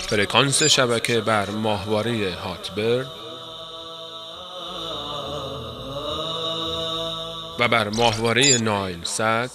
فرکانس شبکه بر ماهواره هاتبرد و بر ماهواره نایل سات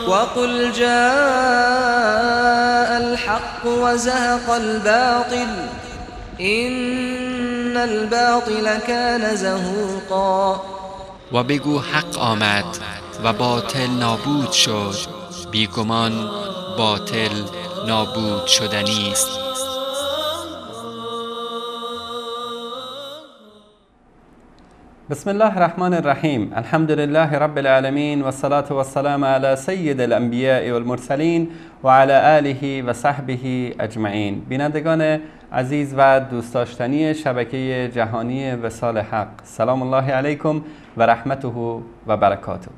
وقل جاء الحق وزهق الباطل إن الباطل كان زهوقا. و بگو حق آمد و باطل نابود شد، بیگمان باطل نابود شدنی است. بسم الله الرحمن الرحیم. الحمد لله رب العالمین و الصلاة و السلام علی سید الانبیاء والمرسلین و علی آله و صحبه اجمعین. بینندگان عزیز و دوست داشتنی شبکه جهانی وصال حق، سلام الله علیکم و رحمته و برکاته.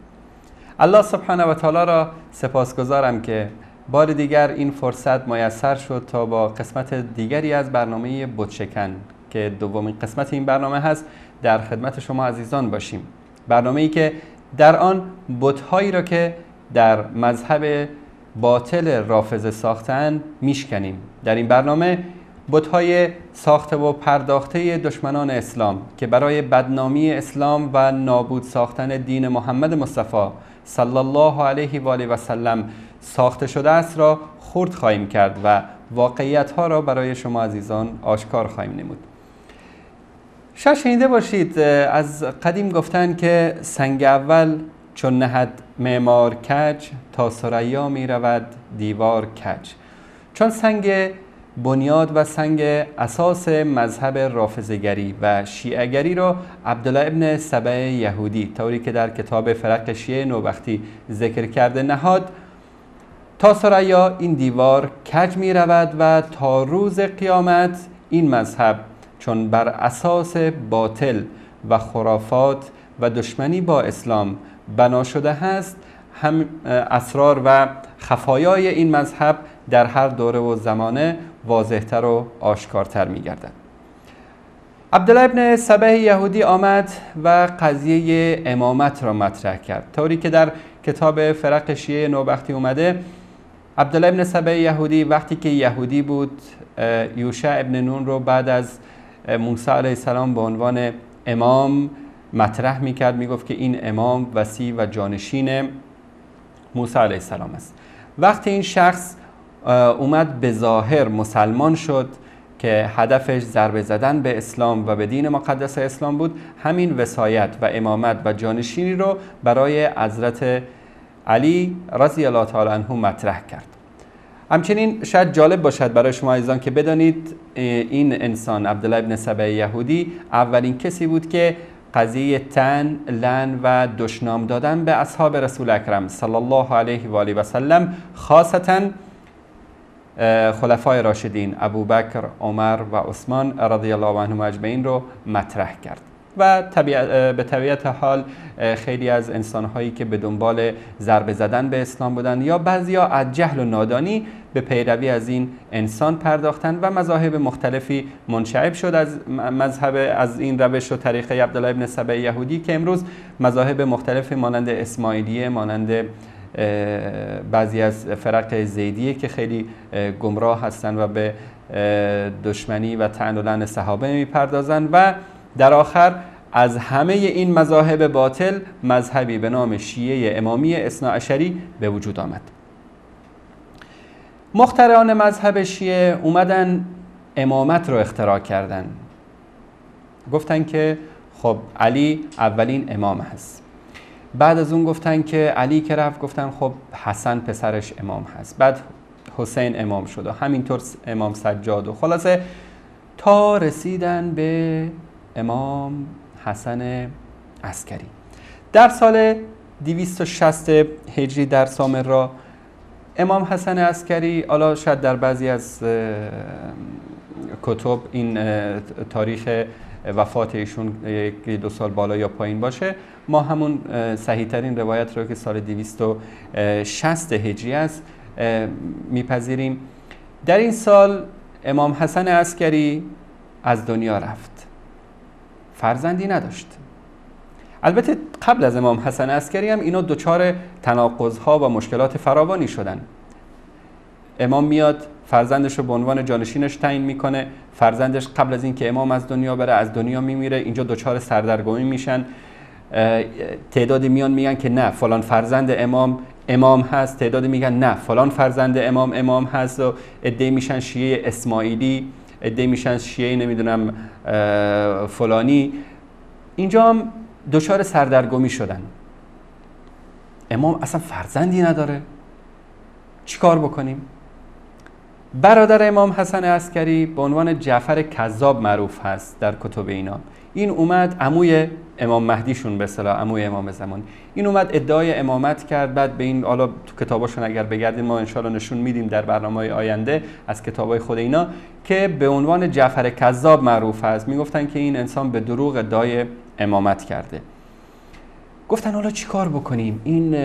الله سبحانه و تعالی را سپاسگزارم که بار دیگر این فرصت میسر شد تا با قسمت دیگری از برنامه بتشکن که دومین قسمت این برنامه هست در خدمت شما عزیزان باشیم. برنامه‌ای که در آن بت‌هایی را که در مذهب باطل رافضه ساختند میشکنیم. در این برنامه بت‌های ساخته و پرداخته دشمنان اسلام که برای بدنامی اسلام و نابود ساختن دین محمد مصطفی صلی الله علیه و آله و سلم ساخته شده است را خرد خواهیم کرد و واقعیت‌ها را برای شما عزیزان آشکار خواهیم نمود. شاید شنیده باشید از قدیم گفتن که سنگ اول چون نهد معمار کج، تا ثریا می رود دیوار کج. چون سنگ بنیاد و سنگ اساس مذهب رافضه‌گری و شیعه‌گری را عبدالله ابن سبع یهودی طوری که در کتاب فرق شیعه نوبختی ذکر کرده نهاد، تا ثریا این دیوار کج می رود و تا روز قیامت این مذهب چون بر اساس باطل و خرافات و دشمنی با اسلام بنا شده است، هم اسرار و خفایای این مذهب در هر دوره و زمانه واضحتر و آشکارتر می گردد. عبدالله ابن سبع یهودی آمد و قضیه امامت را مطرح کرد طوری که در کتاب فرق شیعه نوبختی اومده. عبدالله ابن سبع یهودی وقتی که یهودی بود، یوشع ابن نون رو بعد از موسی علیه السلام به عنوان امام مطرح میکرد، میگفت که این امام وصی و جانشین موسی علیه السلام است. وقتی این شخص اومد به ظاهر مسلمان شد که هدفش ضربه زدن به اسلام و به دین مقدس اسلام بود، همین وصایت و امامت و جانشینی رو برای حضرت علی رضی الله تعالی عنه مطرح کرد. همچنین شاید جالب باشد برای شما عزیزان که بدانید این انسان عبدالله ابن سبع یهودی اولین کسی بود که قضیه طعن، لعن و دشنام دادن به اصحاب رسول اکرم صلی الله علیه و آله و سلم، خاصتا خلفای راشدین ابوبکر، عمر و عثمان رضی الله عنهم اجمعین رو مطرح کرد. و به طبیعت حال خیلی از انسانهایی که به دنبال ضربه زدن به اسلام بودن یا بعضیا از جهل و نادانی به پیروی از این انسان پرداختن و مذاهب مختلفی منشعب شد از این روش و طریقه عبدالله ابن سبع یهودی که امروز مذاهب مختلفی مانند اسماعیلیه، مانند بعضی از فرق زیدیه که خیلی گمراه هستند و به دشمنی و طعن و لعن صحابه میپردازند و در آخر از همه این مذاهب باطل مذهبی به نام شیعه امامی اثناعشری به وجود آمد. مخترعان مذهب شیعه اومدن امامت رو اختراع کردن. گفتن که خب علی اولین امام هست. بعد از اون گفتن که علی که رفت گفتن خب حسن پسرش امام هست. بعد حسین امام شد و همینطور امام سجاد و خلاصه تا رسیدن به امام حسن عسکری. در سال 260 هجری در سامرا امام حسن عسکری، حالا شاید در بعضی از کتب این تاریخ وفات ایشون 1-2 سال بالا یا پایین باشه، ما همون صحیح ترین روایت رو که سال 260 هجری است میپذیریم. در این سال امام حسن عسکری از دنیا رفت، فرزندی نداشت. البته قبل از امام حسن عسکری هم اینا دچار تناقض‌ها و مشکلات فراوانی شدن. امام میاد فرزندش رو به عنوان جانشینش تعیین میکنه، فرزندش قبل از اینکه امام از دنیا بره از دنیا میمیره، اینجا دچار سردرگمی میشن. تعدادی میان میگن که نه فلان فرزند امام هست، تعدادی میگن نه فلان فرزند امام هست و عده‌ای میشن شیعه اسماعیلی، عده‌ای میشن شیعه نمیدونم فلانی. اینجا هم دچار سردرگمی شدن. امام اصلا فرزندی نداره، چیکار بکنیم؟ برادر امام حسن عسکری به عنوان جعفر کذاب معروف هست در کتب اینا. این اومد عموی امام مهدیشون به اصطلاح عموی امام زمان، این اومد ادعای امامت کرد. بعد به این حالا تو کتاباشون اگر بگردیم ما انشالله نشون میدیم در برنامه‌های آینده از کتابای خود اینا که به عنوان جعفر کذاب معروف هست. میگفتن که این انسان به دروغ ادعای امامت کرده. گفتن حالا چی کار بکنیم؟ این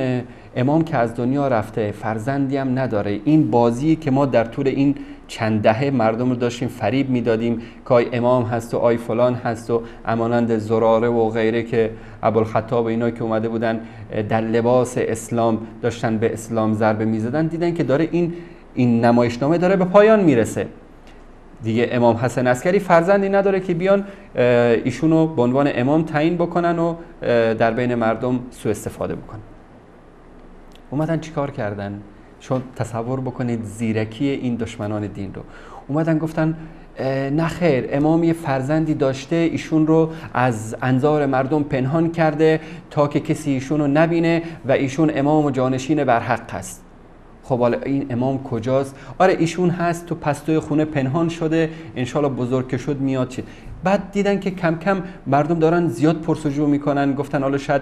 امام که از دنیا رفته، فرزندی هم نداره. این بازی که ما در طول این چند دهه مردم رو داشتیم فریب میدادیم که آی امام هست و آی فلان هست و امانند زراره و غیره که ابوالخطاب و اینا که اومده بودن در لباس اسلام داشتن به اسلام ضربه میزدن، دیدن که داره این نمایشنامه داره به پایان میرسه. دیگه امام حسن عسکری فرزندی نداره که بیان ایشونو به عنوان امام تعیین بکنن و در بین مردم سوء استفاده بکنن. اومدن چیکار کردن؟ شما تصور بکنید زیرکی این دشمنان دین رو. اومدن گفتن نه خیر، امام یه فرزندی داشته، ایشون رو از انظار مردم پنهان کرده تا که کسی ایشون رو نبینه و ایشون امام و جانشین برحق هست. خب حالا این امام کجاست؟ آره ایشون هست تو پستوی خونه پنهان شده، انشالله بزرگ که شد میاد چی. بعد دیدن که کم کم مردم دارن زیاد پرسجو میکنن. گفتن حالا شاید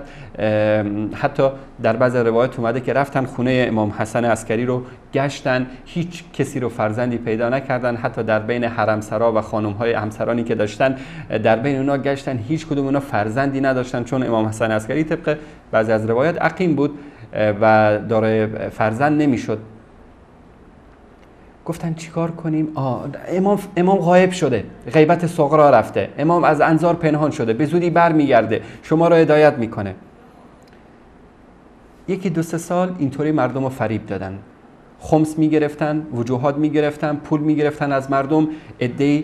حتی در بعض روایات اومده که رفتن خونه امام حسن عسکری رو گشتن، هیچ کسی رو فرزندی پیدا نکردن. حتی در بین حرمسرا و خانم‌های همسرانی که داشتن در بین اونا گشتن، هیچ کدوم اونا فرزندی نداشتن، چون امام حسن عسکری طبق بعضی از روایات عقیم بود و داره فرزند نمیشد. گفتن چیکار کنیم؟ امام غایب شده، غیبت صغرا رفته، امام از انظار پنهان شده، به زودی برمیگرده، شما رو هدایت میکنه. 1-2 سال اینطوری مردم رو فریب دادن، خمس میگرفتن، وجوهات میگرفتن، پول میگرفتن از مردم. عده‌ای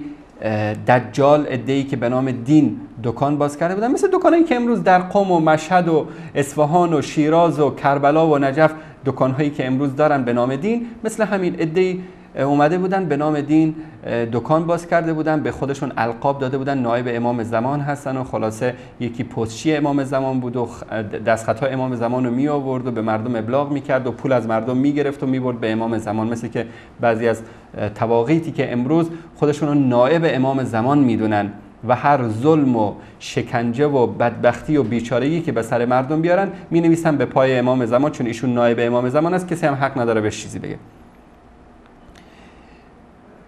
دجال، عده‌ای که به نام دین دکان باز کرده بودن، مثل دکانایی که امروز در قم و مشهد و اصفهان و شیراز و کربلا و نجف دکانهایی که امروز دارن به نام دین، مثل همین عده‌ای اومده بودن به نام دین دکان باز کرده بودن، به خودشون القاب داده بودن نایب امام زمان هستن و خلاصه یکی پستچی امام زمان بود و دستخطای امام زمان رو می آورد و به مردم ابلاغ میکرد و پول از مردم میگرفت و میبرد به امام زمان. مثل که بعضی از تواقیتی که امروز خودشون رو نایب امام زمان میدونن و هر ظلم و شکنجه و بدبختی و بیچارگی که به سر مردم بیارن می نویسن به پای امام زمان، چون ایشون نایب امام زمان است، کسی هم حق نداره بهش چیزی بگه.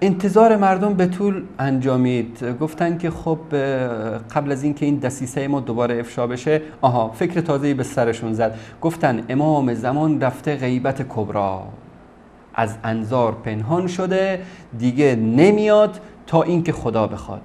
انتظار مردم به طول انجامید. گفتن که خب قبل از اینکه این دسیسه ما دوباره افشا بشه، فکر تازه‌ای به سرشون زد. گفتن امام زمان رفته غیبت کبرا، از انظار پنهان شده، دیگه نمیاد تا اینکه خدا بخواد.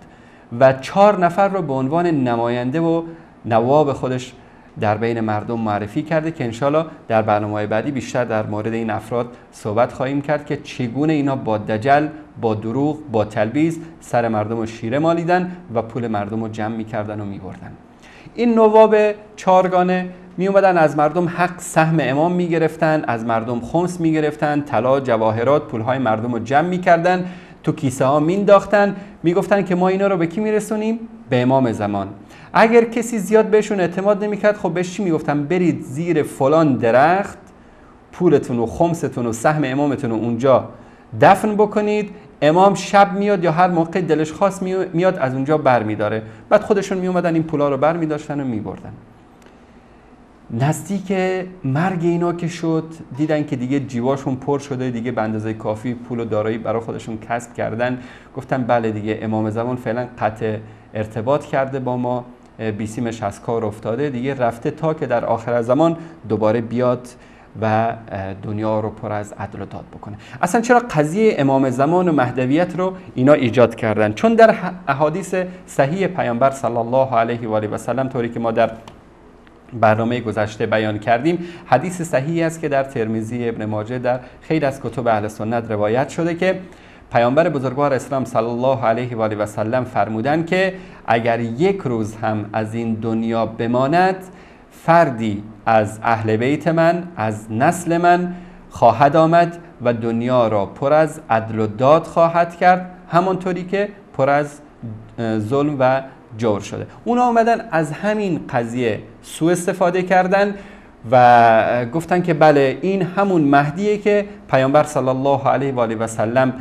و 4 نفر رو به عنوان نماینده و نواب خودش در بین مردم معرفی کرده که انشالله در برنامه‌های بعدی بیشتر در مورد این افراد صحبت خواهیم کرد که چگونه اینا با دجل، با دروغ، با تلبیس سر مردم رو شیره مالیدن و پول مردم رو جمع می‌کردن و می‌بردن. این نواب 4گانه می اومدن از مردم حق سهم امام می‌گرفتن، از مردم خمس می‌گرفتن، طلا، جواهرات، پول‌های مردم رو جمع می‌کردن تو کیسه ها مینداختن، میگفتن که ما اینا رو به کی میرسونیم؟ به امام زمان. اگر کسی زیاد بهشون اعتماد نمیکرد، خب بهش چی میگفتن؟ برید زیر فلان درخت پولتون و خمستون و سهم امامتون رو اونجا دفن بکنید، امام شب میاد یا هر موقع دلش خواست میاد از اونجا بر میداره. بعد خودشون میومدن این پولا رو بر میداشتن و میبردن. نزدیک مرگ اینا که شد، دیدن که دیگه جیباشون پر شده، دیگه به اندازه کافی پول و دارایی برای خودشون کسب کردن. گفتن بله دیگه امام زمان فعلا قطع ارتباط کرده با ما، بیسیمش از کار افتاده، دیگه رفته تا که در آخر زمان دوباره بیاد و دنیا رو پر از عدل و داد بکنه. اصلا چرا قضیه امام زمان و مهدویت رو اینا ایجاد کردن؟ چون در احادیث صحیح پیامبر صلی الله علیه و آله و سلم، طوری که ما در برنامه گذشته بیان کردیم، حدیث صحیحی است که در ترمذی، ابن ماجه، در خیلی از کتب اهل سنت روایت شده که پیامبر بزرگوار اسلام صلی الله علیه و آله و سلم فرمودند که اگر یک روز هم از این دنیا بماند، فردی از اهل بیت من، از نسل من خواهد آمد و دنیا را پر از عدل و داد خواهد کرد، همانطوری که پر از ظلم و جور شده. اونا آمدن از همین قضیه سوء استفاده کردن و گفتن که بله این همون مهدیه که پیامبر صلی الله علیه و آله و سلم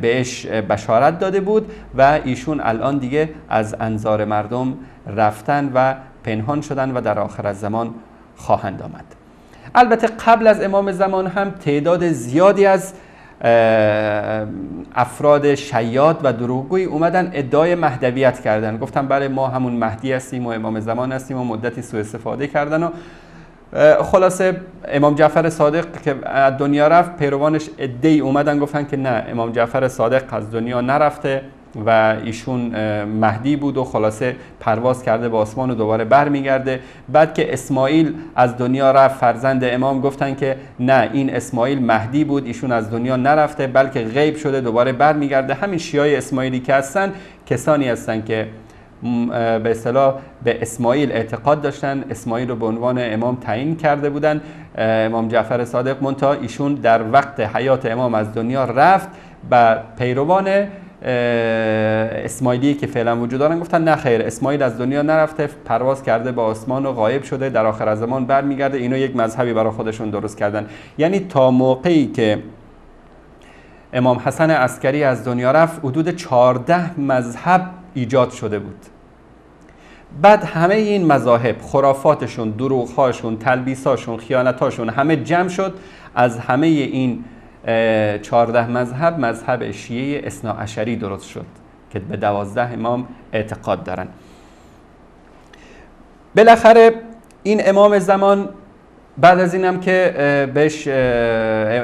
بهش بشارت داده بود و ایشون الان دیگه از انظار مردم رفتن و پنهان شدن و در آخر زمان خواهند آمد. البته قبل از امام زمان هم تعداد زیادی از افراد شیاد و دروغگوی اومدن ادعای مهدویت کردن، گفتن بله ما همون مهدی هستیم و امام زمان هستیم و مدتی سوء استفاده کردن و خلاصه امام جعفر صادق که از دنیا رفت، پیروانش ادعی اومدن گفتن که نه، امام جعفر صادق از دنیا نرفته و ایشون مهدی بود و خلاصه پرواز کرده به آسمان و دوباره برمیگرده. بعد که اسماعیل از دنیا رفت، فرزند امام، گفتن که نه، این اسماعیل مهدی بود، ایشون از دنیا نرفته بلکه غیب شده دوباره برمیگرده. همین شیعه اسماعیلی که هستن کسانی هستن که به اصطلاح به اسماعیل اعتقاد داشتن، اسماعیل رو به عنوان امام تعیین کرده بودن، امام جعفر صادق، منتها ایشون در وقت حیات امام از دنیا رفت و پیروان اسماعیلی که فعلا وجود دارن گفتن نه خیر، اسماعیل از دنیا نرفته، پرواز کرده به آسمان و غایب شده، در آخر زمان برمیگرده. اینو یک مذهبی برای خودشون درست کردن. یعنی تا موقعی که امام حسن عسکری از دنیا رفت، حدود 14 مذهب ایجاد شده بود. بعد همه این مذاهب، خرافاتشون، دروغهاشون، تلبیساشون، خیانتاشون همه جمع شد. از همه این 14 مذهب، مذهب شیعه اثناعشری درست شد که به 12 امام اعتقاد دارن. بالاخره این امام زمان بعد از اینم که بهش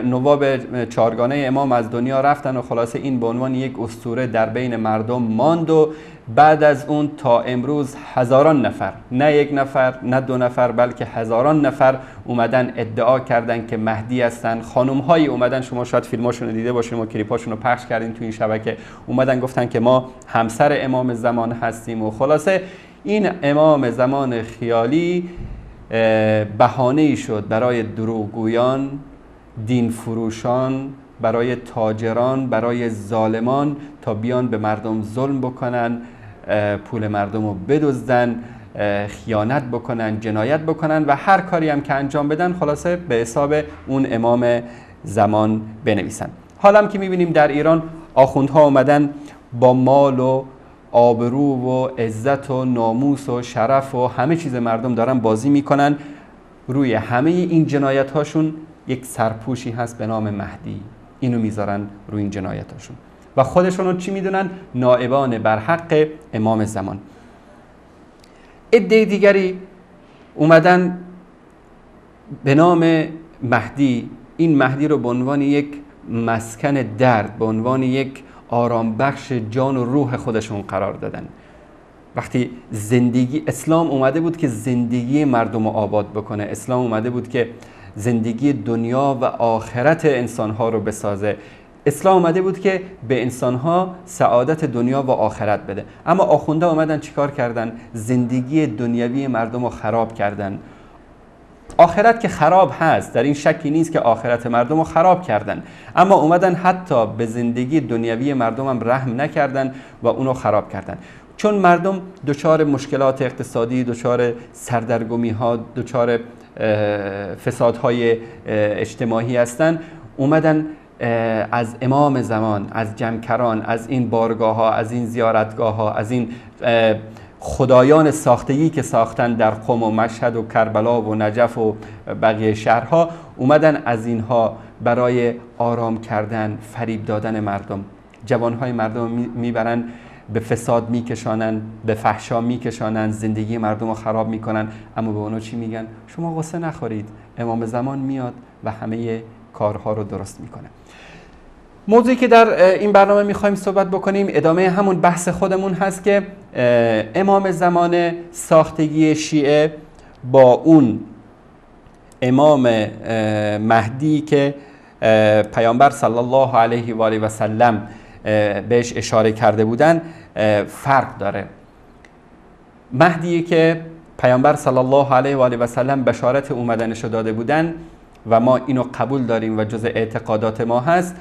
نواب چهارگانه امام از دنیا رفتن و خلاصه این به عنوان یک اسطوره در بین مردم ماند و بعد از اون تا امروز هزاران نفر، نه یک نفر نه دو نفر بلکه هزاران نفر اومدن ادعا کردن که مهدی هستن. خانم هایی اومدن، شما شاید فیلماشون رو دیده باشین، ما کلیپاشون رو پخش کردیم تو این شبکه، اومدن گفتن که ما همسر امام زمان هستیم و خلاصه این امام زمان خیالی بهانه‌ای شد برای دروغگویان، دین فروشان، برای تاجران، برای ظالمان تا بیان به مردم ظلم بکنن، پول مردم رو بدزدن، خیانت بکنن، جنایت بکنن و هر کاری هم که انجام بدن خلاصه به حساب اون امام زمان بنویسن. حالا هم که میبینیم در ایران آخوندها اومدن با مال و آبرو و عزت و ناموس و شرف و همه چیز مردم دارن بازی میکنن. روی همه این جنایت هاشون یک سرپوشی هست به نام مهدی، اینو میذارن روی این جنایت هاشون و خودشون رو چی میدونن؟ نائبان بر حق امام زمان. عده دیگری اومدن به نام مهدی، این مهدی رو به عنوان یک مسکن درد، به عنوان یک آرام بخش جان و روح خودشون قرار دادن. وقتی زندگی اسلام اومده بود که زندگی مردم رو آباد بکنه، اسلام اومده بود که زندگی دنیا و آخرت انسانها رو بسازه، اسلام اومده بود که به انسانها سعادت دنیا و آخرت بده. اما آخونده اومدن چیکار کردن؟ زندگی دنیوی مردم رو خراب کردن. آخرت که خراب هست، در این شکی نیست که آخرت مردم رو خراب کردن، اما اومدن حتی به زندگی دنیوی مردم هم رحم نکردن و اونو خراب کردن. چون مردم دچار مشکلات اقتصادی، دچار سردرگمی ها، دچار فسادهای اجتماعی هستن، اومدن از امام زمان، از جمکران، از این بارگاه ها، از این زیارتگاه ها، از این خدایان ساختگی که ساختن در قم و مشهد و کربلا و نجف و بقیه شهرها، اومدن از اینها برای آرام کردن، فریب دادن مردم، جوانهای مردم میبرن به فساد میکشانن، به فحشا میکشانن، زندگی مردم رو خراب میکنن. اما به اونو چی میگن؟ شما غصه نخورید، امام زمان میاد و همه کارها رو درست میکنه. موضوعی که در این برنامه میخوایم صحبت بکنیم ادامه همون بحث خودمون هست که امام زمان ساختگی شیعه با اون امام مهدی که پیامبر صلی الله علیه و آله و سلم بهش اشاره کرده بودن فرق داره. مهدی که پیامبر صلی الله علیه و آله و سلم بشارت اومدنش رو داده بودن و ما اینو قبول داریم و جز اعتقادات ما هست،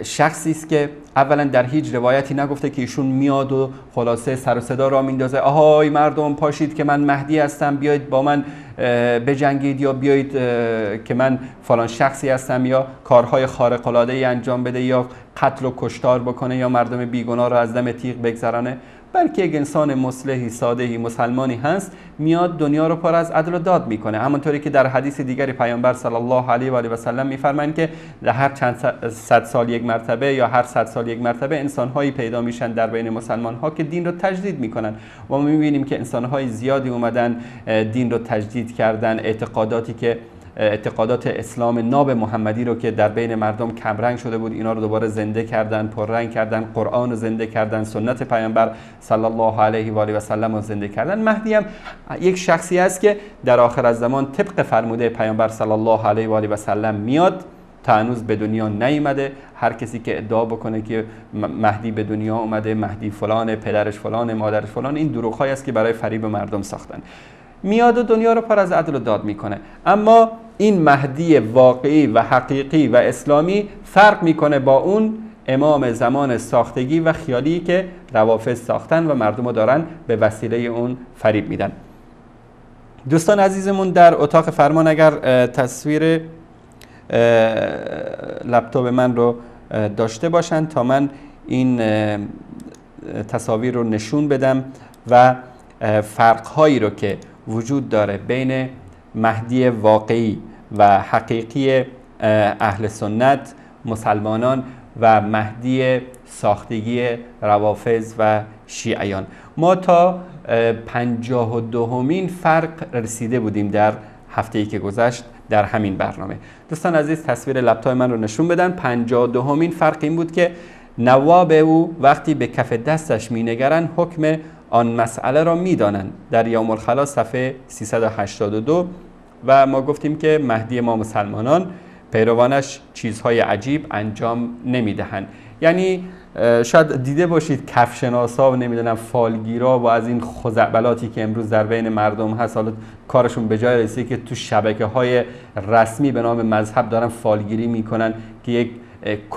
شخصی است که اولا در هیچ روایتی نگفته که ایشون میاد و خلاصه سر و صدا را میندازه آهای مردم پاشید که من مهدی هستم، بیایید با من بجنگید، یا بیایید که من فلان شخصی هستم، یا کارهای خارق العاده ای انجام بده، یا قتل و کشتار بکنه، یا مردم بیگناه را از دم تیغ بگذرانه. بلکه یک انسان مصلحی، سادهی، مسلمانی هست، میاد دنیا رو پر از عدل و داد میکنه. همونطوری که در حدیث دیگری پیامبر صلی الله علیه و آله و سلم میفرمایند که در هر چند صد سال یک مرتبه یا هر 100 سال یک مرتبه انسان‌هایی پیدا میشن در بین مسلمان‌ها که دین رو تجدید میکنن و ما میبینیم که انسان‌های زیادی اومدن دین رو تجدید کردن، اعتقادات اسلام ناب محمدی رو که در بین مردم کمرنگ شده بود اینا رو دوباره زنده کردن، پررنگ کردن، قرآن رو زنده کردن، سنت پیامبر صلی الله علیه و آله و سلم رو زنده کردن. مهدی هم یک شخصی است که در آخر الزمان طبق فرموده پیامبر صلی الله علیه و آله و سلم میاد. تا هنوز به دنیا نیامده. هر کسی که ادعا بکنه که مهدی به دنیا اومده، مهدی فلانه، پدرش فلانه، مادرش فلانه، این دروغ‌هایی است که برای فریب مردم ساختن. میاد و دنیا رو پر از عدل و داد میکنه. اما این مهدی واقعی و حقیقی و اسلامی فرق میکنه با اون امام زمان ساختگی و خیالی که روافض ساختن و مردم رو دارن به وسیله اون فریب میدن. دوستان عزیزمون در اتاق فرمان اگر تصویر لپتاپ من رو داشته باشن تا من این تصاویر رو نشون بدم و فرق‌هایی رو که وجود داره بین مهدی واقعی و حقیقی اهل سنت مسلمانان و مهدی ساختگی روافض و شیعیان. ما تا 52مین فرق رسیده بودیم در هفته‌ای که گذشت در همین برنامه. دوستان عزیز تصویر لپتاپ من رو نشون بدن. 52مین فرق این بود که نواب او وقتی به کف دستش می‌نگرند حکم آن مسئله را می‌دانند. در یوم الخلاص صفحه 382 و ما گفتیم که مهدی ما مسلمانان پیروانش چیزهای عجیب انجام نمیدهند. یعنی شاید دیده باشید کفشناسا و نمیدونم فالگیرا و از این خزعبلاتی که امروز در بین مردم هست، حالا کارشون به جای رسیده که تو شبکه‌های رسمی به نام مذهب دارن فالگیری میکنن که یک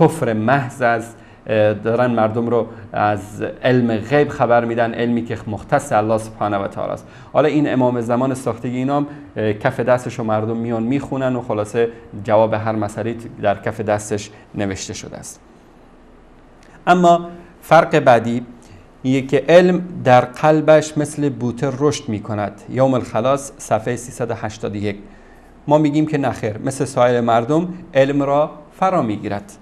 کفر محض است. دارن مردم رو از علم غیب خبر میدن، علمی که مختص الله سبحانه و تعالی است. حالا این امام زمان ساختگی اینام کف دستش رو مردم میان میخونن و خلاصه جواب هر مسئله در کف دستش نوشته شده است. اما فرق بعدی اینه که علم در قلبش مثل بوته رشد میکند. یوم الخلاص صفحه 381. ما میگیم که نخیر، مثل سایر مردم علم را فرا میگیرد.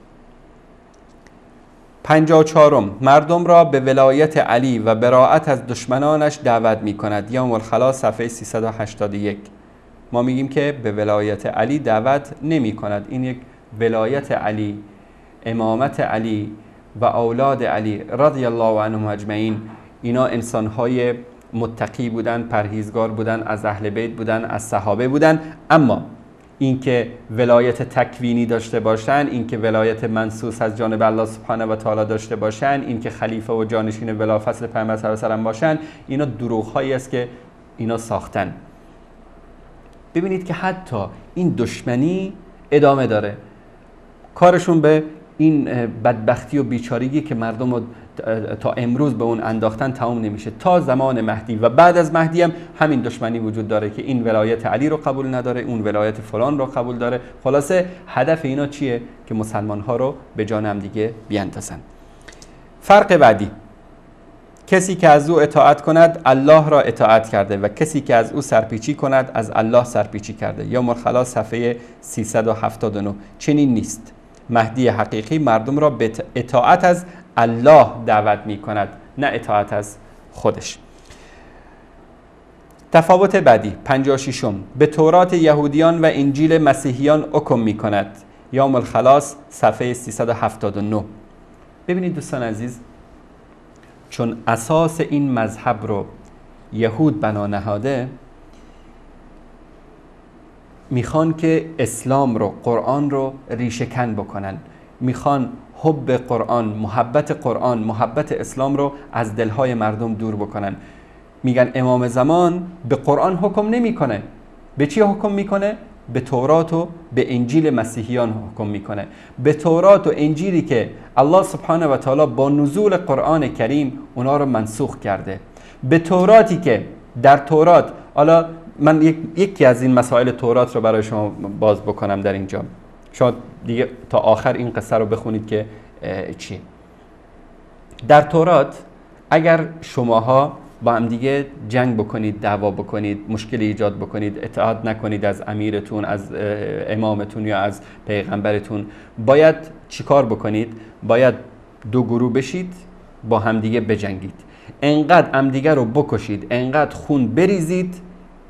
54 مردم را به ولایت علی و براءت از دشمنانش دعوت می کند. یوم الخلاص صفحه 381. ما میگیم که به ولایت علی دعوت نمی کند. این یک ولایت علی، امامت علی و اولاد علی رضی الله عنهم اجمعین، اینا انسانهای متقی بودن، پرهیزگار بودن، از اهل بیت بودن، از صحابه بودن. اما اینکه ولایت تکوینی داشته باشن، اینکه ولایت منصوص از جانب الله سبحانه و تعالی داشته باشن، اینکه خلیفه و جانشین بلافاصله پیامبر صلی الله علیه و سلم باشن، اینا دروغ‌هایی است که اینا ساختن. ببینید که حتی این دشمنی ادامه داره. کارشون به این بدبختی و بیچارگی که مردم رو تا امروز به اون انداختن تمام نمیشه تا زمان مهدی، و بعد از مهدی هم همین دشمنی وجود داره که این ولایت علی رو قبول نداره، اون ولایت فلان رو قبول داره. خلاصه هدف اینا چیه؟ که مسلمان ها رو به جان هم دیگه بیاندازن. فرق بعدی، کسی که از او اطاعت کند الله را اطاعت کرده و کسی که از او سرپیچی کند از الله سرپیچی کرده. یوم الخلاص صفحه 379. چنین نیست. مهدی حقیقی مردم را به اطاعت از الله دعوت می کند، نه اطاعت از خودش. تفاوت بعدی 56م، به تورات یهودیان و انجیل مسیحیان حکم می کند. یوم الخلاص صفحه 379. ببینید دوستان عزیز، چون اساس این مذهب رو یهود بنا نهاده، میخوان که اسلام رو، قرآن رو ریشه کن بکنن. میخوان حب قرآن، محبت اسلام رو از دلهای مردم دور بکنن. میگن امام زمان به قرآن حکم نمیکنه. به چی حکم میکنه؟ به تورات و به انجیل مسیحیان حکم میکنه. به تورات و انجیلی که الله سبحانه و تعالی با نزول قرآن کریم اونا رو منسوخ کرده. به توراتی که در تورات، حالا من یکی از این مسائل تورات رو برای شما باز بکنم در اینجا، شاید دیگه تا آخر این قصه رو بخونید که چیه. در تورات اگر شماها با هم دیگه جنگ بکنید، دعوا بکنید، مشکل ایجاد بکنید، اطاعت نکنید از امیرتون، از امامتون یا از پیغمبرتون، باید چیکار بکنید؟ باید دو گروه بشید، با هم دیگه بجنگید، انقدر همدیگه رو بکشید، انقدر خون بریزید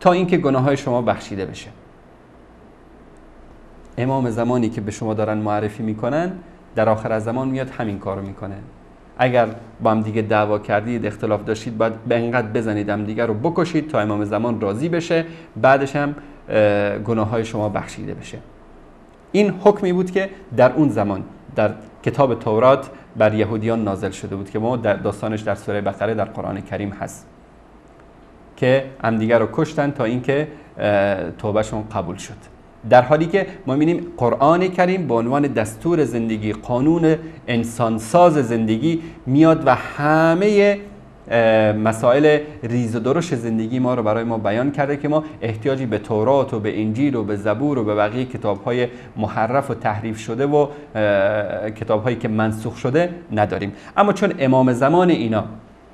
تا اینکه گناههای شما بخشیده بشه. امام زمانی که به شما دارن معرفی میکنن در آخر زمان میاد همین کارو میکنه. اگر با هم دیگه دعوا کردید، اختلاف داشتید، باید به انقدر بزنید هم دیگه رو بکشید تا امام زمان راضی بشه، بعدش هم گناههای شما بخشیده بشه. این حکمی بود که در اون زمان در کتاب تورات بر یهودیان نازل شده بود که ما در داستانش در سوره بقره در قرآن کریم هست که همدیگه رو کشتن تا اینکه توبهشون قبول شد. در حالی که ما می‌بینیم قرآن کریم به عنوان دستور زندگی، قانون انسانساز زندگی میاد و همه مسائل ریز و درشت زندگی ما رو برای ما بیان کرده که ما احتیاجی به تورات و به انجیل و به زبور و به بقیه کتاب‌های محرف و تحریف شده و کتاب‌هایی که منسوخ شده نداریم. اما چون امام زمان اینا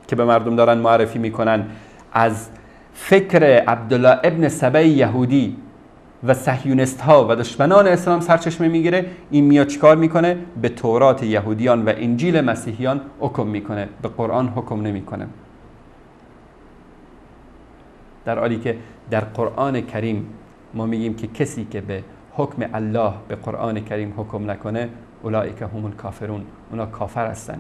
که به مردم دارن معرفی میکنن از فکر عبدالله ابن سبع یهودی و صهیونیست ها و دشمنان اسلام سرچشمه میگیره، این میاد چیکار میکنه؟ به تورات یهودیان و انجیل مسیحیان حکم میکنه، به قرآن حکم نمیکنه. در حالی که در قرآن کریم ما میگیم که کسی که به حکم الله به قرآن کریم حکم نکنه اولئک هم الکافرون، اونا کافر هستن.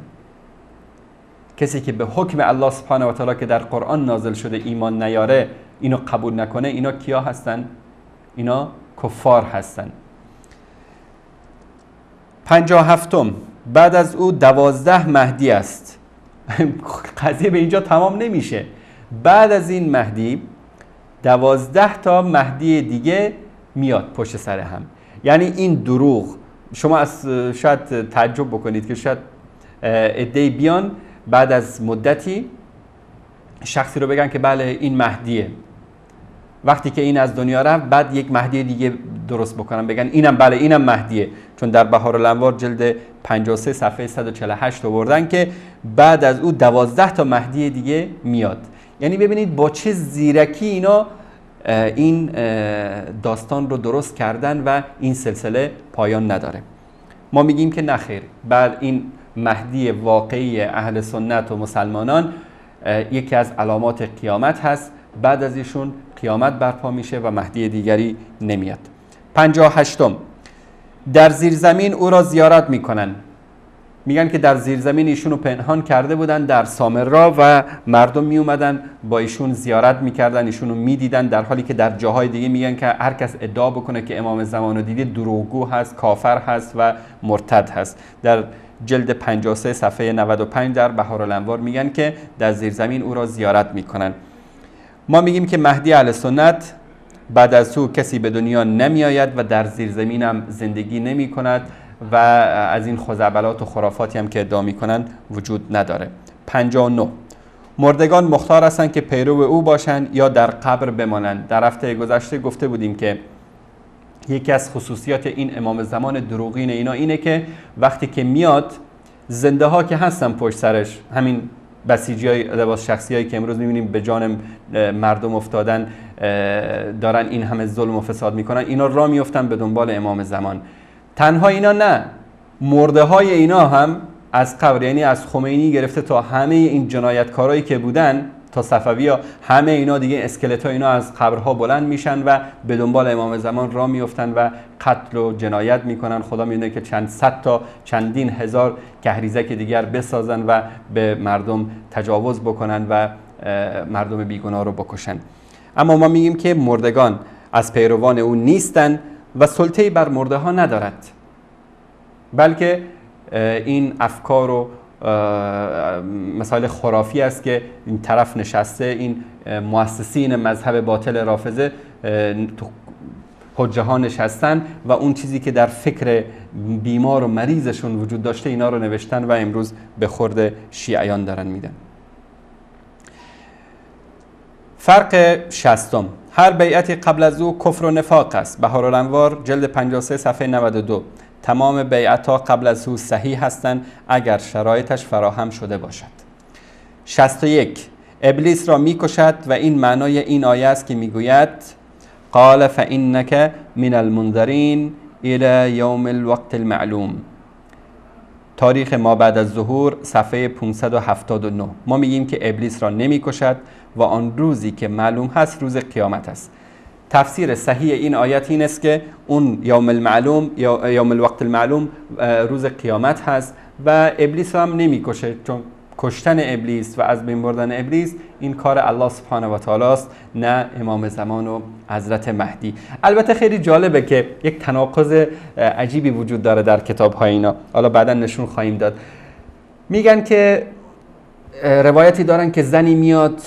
کسی که به حکم الله سبحانه و تعالی که در قرآن نازل شده ایمان نیاره، اینو قبول نکنه، اینا کیا هستن؟ اینا کفار هستن. 57م، بعد از او 12 مهدی است. قضیه به اینجا تمام نمیشه. بعد از این مهدی 12 تا مهدی دیگه میاد پشت سر هم. یعنی این دروغ، شما از شاید تعجب بکنید که شاید عده‌ای بیان بعد از مدتی شخصی رو بگن که بله این مهدیه، وقتی که این از دنیا رفت بعد یک مهدی دیگه درست بکنن بگن اینم بله اینم مهدیه. چون در بهارالانوار جلد 53 صفحه 148 آوردن که بعد از او 12 تا مهدی دیگه میاد. یعنی ببینید با چه زیرکی اینا این داستان رو درست کردن و این سلسله پایان نداره. ما میگیم که نخیر، بعد این مهدی واقعی اهل سنت و مسلمانان یکی از علامات قیامت هست، بعد از ایشون قیامت برپا میشه و مهدی دیگری نمیاد. 58م، در زیرزمین او را زیارت میکنن. میگن که در زیرزمین ایشونو پنهان کرده بودن در سامرا و مردم میومدن با ایشون زیارت میکردن، ایشونو میدیدن، در حالی که در جاهای دیگه میگن که هر کس ادعا بکنه که امام زمان رو دیده دروغگو هست، کافر هست و مرتد هست. در جلد 53 صفحه 95 در بهارالانوار میگن که در زیرزمین او را زیارت میکنن. ما میگیم که مهدی اهل سنت بعد از او کسی به دنیا نمی آید و در زیر زمین هم زندگی نمی کند و از این خزعبلات و خرافاتی هم که ادعا می کنند وجود نداره. 59 مردگان مختار هستند که پیرو او باشند یا در قبر بمانند. در هفته گذشته گفته بودیم که یکی از خصوصیات این امام زمان دروغین اینا اینه که وقتی که میاد زنده ها که هستن پشت سرش، همین بسیجی های لباس شخصی هایی که امروز میبینیم به جان مردم افتادن، دارن این همه ظلم و فساد میکنن، اینا را میفتن به دنبال امام زمان. تنها اینا نه، مرده های اینا هم از قبر، یعنی از خمینی گرفته تا همه این جنایتکارایی که بودن تا صفوی‌ها، همه اینا دیگه اسکلت ها اینا از قبرها بلند میشن و به دنبال امام زمان را میفتن و قتل و جنایت میکنن. خدا میدونه که چند صد تا چندین هزار کهریزک دیگر بسازن و به مردم تجاوز بکنن و مردم بیگناه رو بکشن. اما ما میگیم که مردگان از پیروان او نیستن و سلطه‌ای بر مرده ها ندارد، بلکه این افکار و مسائل خرافی است که این طرف نشسته، این مؤسسین مذهب باطل رافضه تو حجه ها نشستن و اون چیزی که در فکر بیمار و مریضشون وجود داشته اینا رو نوشتن و امروز به خورد شیعیان دارن میدن. فرق 60 هر بیعتی قبل از او کفر و نفاق است. بهارالانوار جلد 53 صفحه 92. تمام بیعت‌ها قبل از او صحیح هستند اگر شرایطش فراهم شده باشد. 61 ابلیس را میکشد و این معنای این آیه است که میگوید قال فإنک من المنذرین الی یوم الوقت المعلوم. تاریخ ما بعد از ظهور صفحه 579. ما میگیم که ابلیس را نمیکشد و آن روزی که معلوم هست روز قیامت است. تفسیر صحیح این آیت این است که اون یوم المعلوم یا یوم الوقت المعلوم روز قیامت هست و ابلیس هم نمیکشه، چون کشتن ابلیس و از بین بردن ابلیس این کار الله سبحانه و تعالی است، نه امام زمان و حضرت مهدی. البته خیلی جالبه که یک تناقض عجیبی وجود داره در کتاب‌های اینا، حالا بعدا نشون خواهیم داد. میگن که روایتی دارن که زنی میاد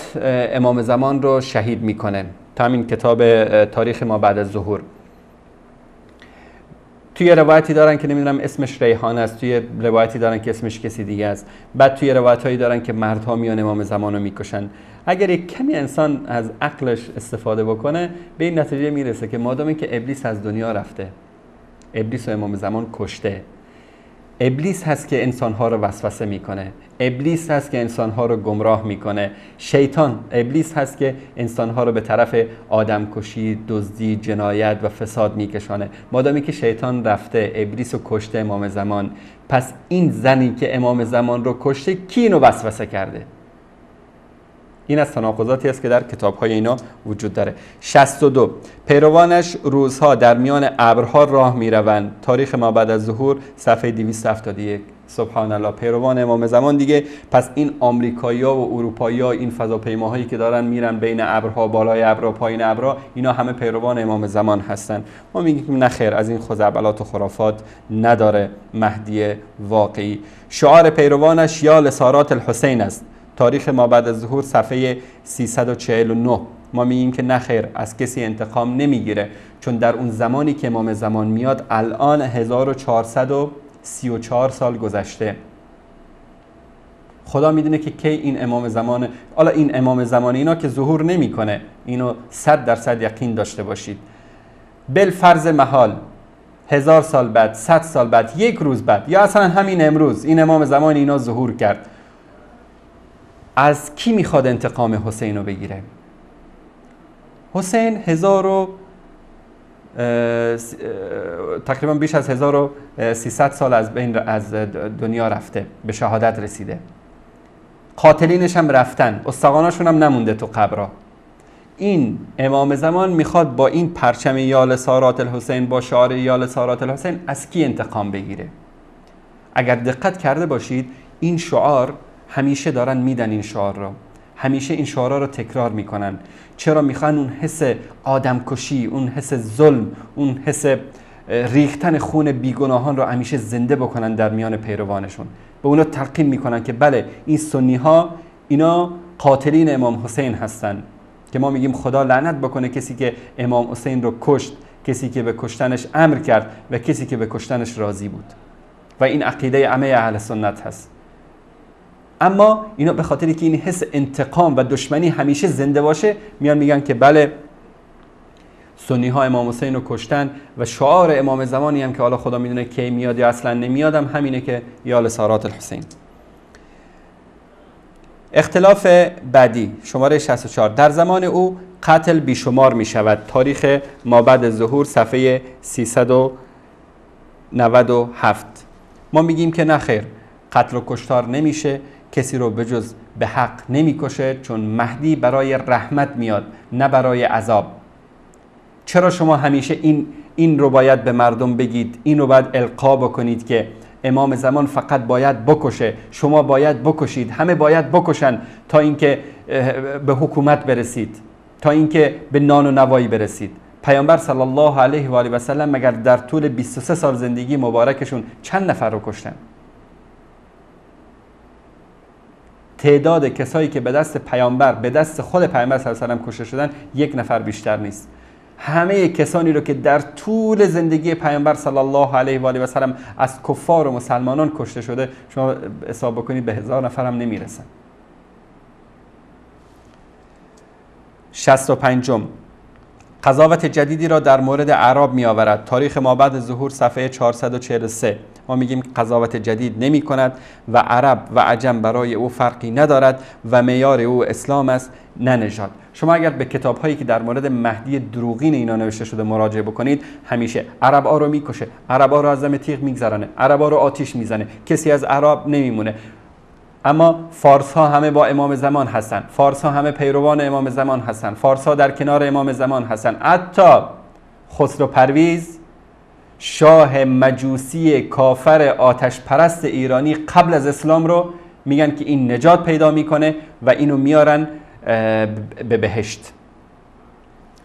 امام زمان رو شهید میکنه، تا همین کتاب تاریخ ما بعد از ظهور. توی روایتی دارن که نمیدونم اسمش ریحان است، توی روایتی دارن که اسمش کسی دیگه است، بعد توی روایتایی دارن که مردها میان امام زمان رو میکشن. اگر یک کمی انسان از عقلش استفاده بکنه به این نتیجه میرسه که مادامی که ابلیس از دنیا رفته، ابلیس و امام زمان کشته، ابلیس هست که انسانها رو وسوسه میکنه، ابلیس هست که انسانها رو گمراه میکنه، شیطان ابلیس هست که انسانها رو به طرف آدمکشی، دزدی، جنایت و فساد میکشانه. مادامی که شیطان رفته، ابلیس رو کشته امام زمان، پس این زنی که امام زمان رو کشته کی اینو وسوسه کرده؟ این از تناقضاتی است که در کتاب‌های اینا وجود داره. 62 پیروانش روزها در میان ابرها راه میروند. تاریخ ما بعد از ظهور صفحه 271. سبحان الله، پیروان امام زمان دیگه. پس این آمریکایی‌ها و اروپایی‌ها، این فضاپیماهایی که دارن میرن بین ابرها، بالای ابرها، پایین ابرها، اینا همه پیروان امام زمان هستن. ما میگیم نه خیر، از این خزعبلات و خرافات نداره مهدی واقعی. شعار پیروانش یا لسارات الحسین است. تاریخ ما بعد از ظهور صفحه 349. ما میگیم که نخیر، از کسی انتقام نمیگیره، چون در اون زمانی که امام زمان میاد الان 1434 سال گذشته. خدا میدونه که کی این امام زمان، حالا این امام زمان اینا که ظهور نمیکنه، اینو 100% یقین داشته باشید. بالفرض محال 1000 سال بعد، 100 سال بعد، یک روز بعد، یا اصلا همین امروز این امام زمان اینا ظهور کرد، از کی میخواد انتقام حسین رو بگیره؟ حسین تقریبا بیش از 1300 سال از دنیا رفته، به شهادت رسیده. قاتلینش هم رفتن، استخواناشون هم نمونده تو قبرها. این امام زمان میخواد با این پرچم یا لسارات الحسین، با شعار یا لسارات الحسین، از کی انتقام بگیره؟ اگر دقت کرده باشید این شعار همیشه دارن میدن، این شعار را همیشه این شعارها رو تکرار میکنن. چرا؟ میخوان اون حس آدمکشی، اون حس ظلم، اون حس ریختن خون بیگناهان رو همیشه زنده بکنن در میان پیروانشون. به اونا تلقین میکنن که بله این سنی ها اینا قاتلین امام حسین هستن، که ما میگیم خدا لعنت بکنه کسی که امام حسین رو کشت، کسی که به کشتنش امر کرد و کسی که به کشتنش راضی بود و این عقیده عامه اهل سنت هست. اما اینا به خاطری که این حس انتقام و دشمنی همیشه زنده باشه میان میگن که بله سنی ها امام حسین رو کشتن و شعار امام زمانی هم که حالا خدا میدونه کی میاد یا اصلا نمیاد هم همینه که یا لسارات الحسین. اختلاف بعدی شماره 64. در زمان او قتل بیشمار می شود. تاریخ مابعد ظهور صفحه 397. ما میگیم که نه خیر، قتل و کشتار نمیشه، کسی رو بجز به حق نمیکشه، چون مهدی برای رحمت میاد نه برای عذاب. چرا شما همیشه این رو باید به مردم بگید، این رو باید القا بکنید که امام زمان فقط باید بکشه، شما باید بکشید، همه باید بکشن تا اینکه به حکومت برسید، تا اینکه به نان و نوایی برسید؟ پیامبر صلی الله علیه و آله و سلم مگر در طول 23 سال زندگی مبارکشون چند نفر رو کشتن؟ تعداد کسایی که به دست پیامبر، به دست خود پیامبر صلی الله علیه و آله کشته شدن 1 نفر بیشتر نیست. همه کسانی رو که در طول زندگی پیامبر صلی الله علیه و آله و سلم از کفار و مسلمانان کشته شده شما حساب بکنید به 1000 نفر هم نمیرسن. 65. قضاوت جدیدی را در مورد اعراب می آورد. تاریخ مابعد ظهور صفحه 443. ما میگیم قضاوت جدید نمی کند و عرب و عجم برای او فرقی ندارد و معیار او اسلام است نه نژاد. شما اگر به کتاب هایی که در مورد مهدی دروغین اینا نوشته شده مراجعه بکنید، همیشه عرب‌ها رو میکشه، عرب‌ها رو از دم تیغ میگذرانه، عرب‌ها رو آتش میزنه، کسی از عرب نمیمونه. اما فارس ها همه با امام زمان هستن، فارس ها همه پیروان امام زمان هستن، فارس ها در کنار امام زمان هستن. حتی خسرو پرویز شاه مجوسی کافر آتش پرست ایرانی قبل از اسلام رو میگن که این نجات پیدا میکنه و اینو میارن به بهشت،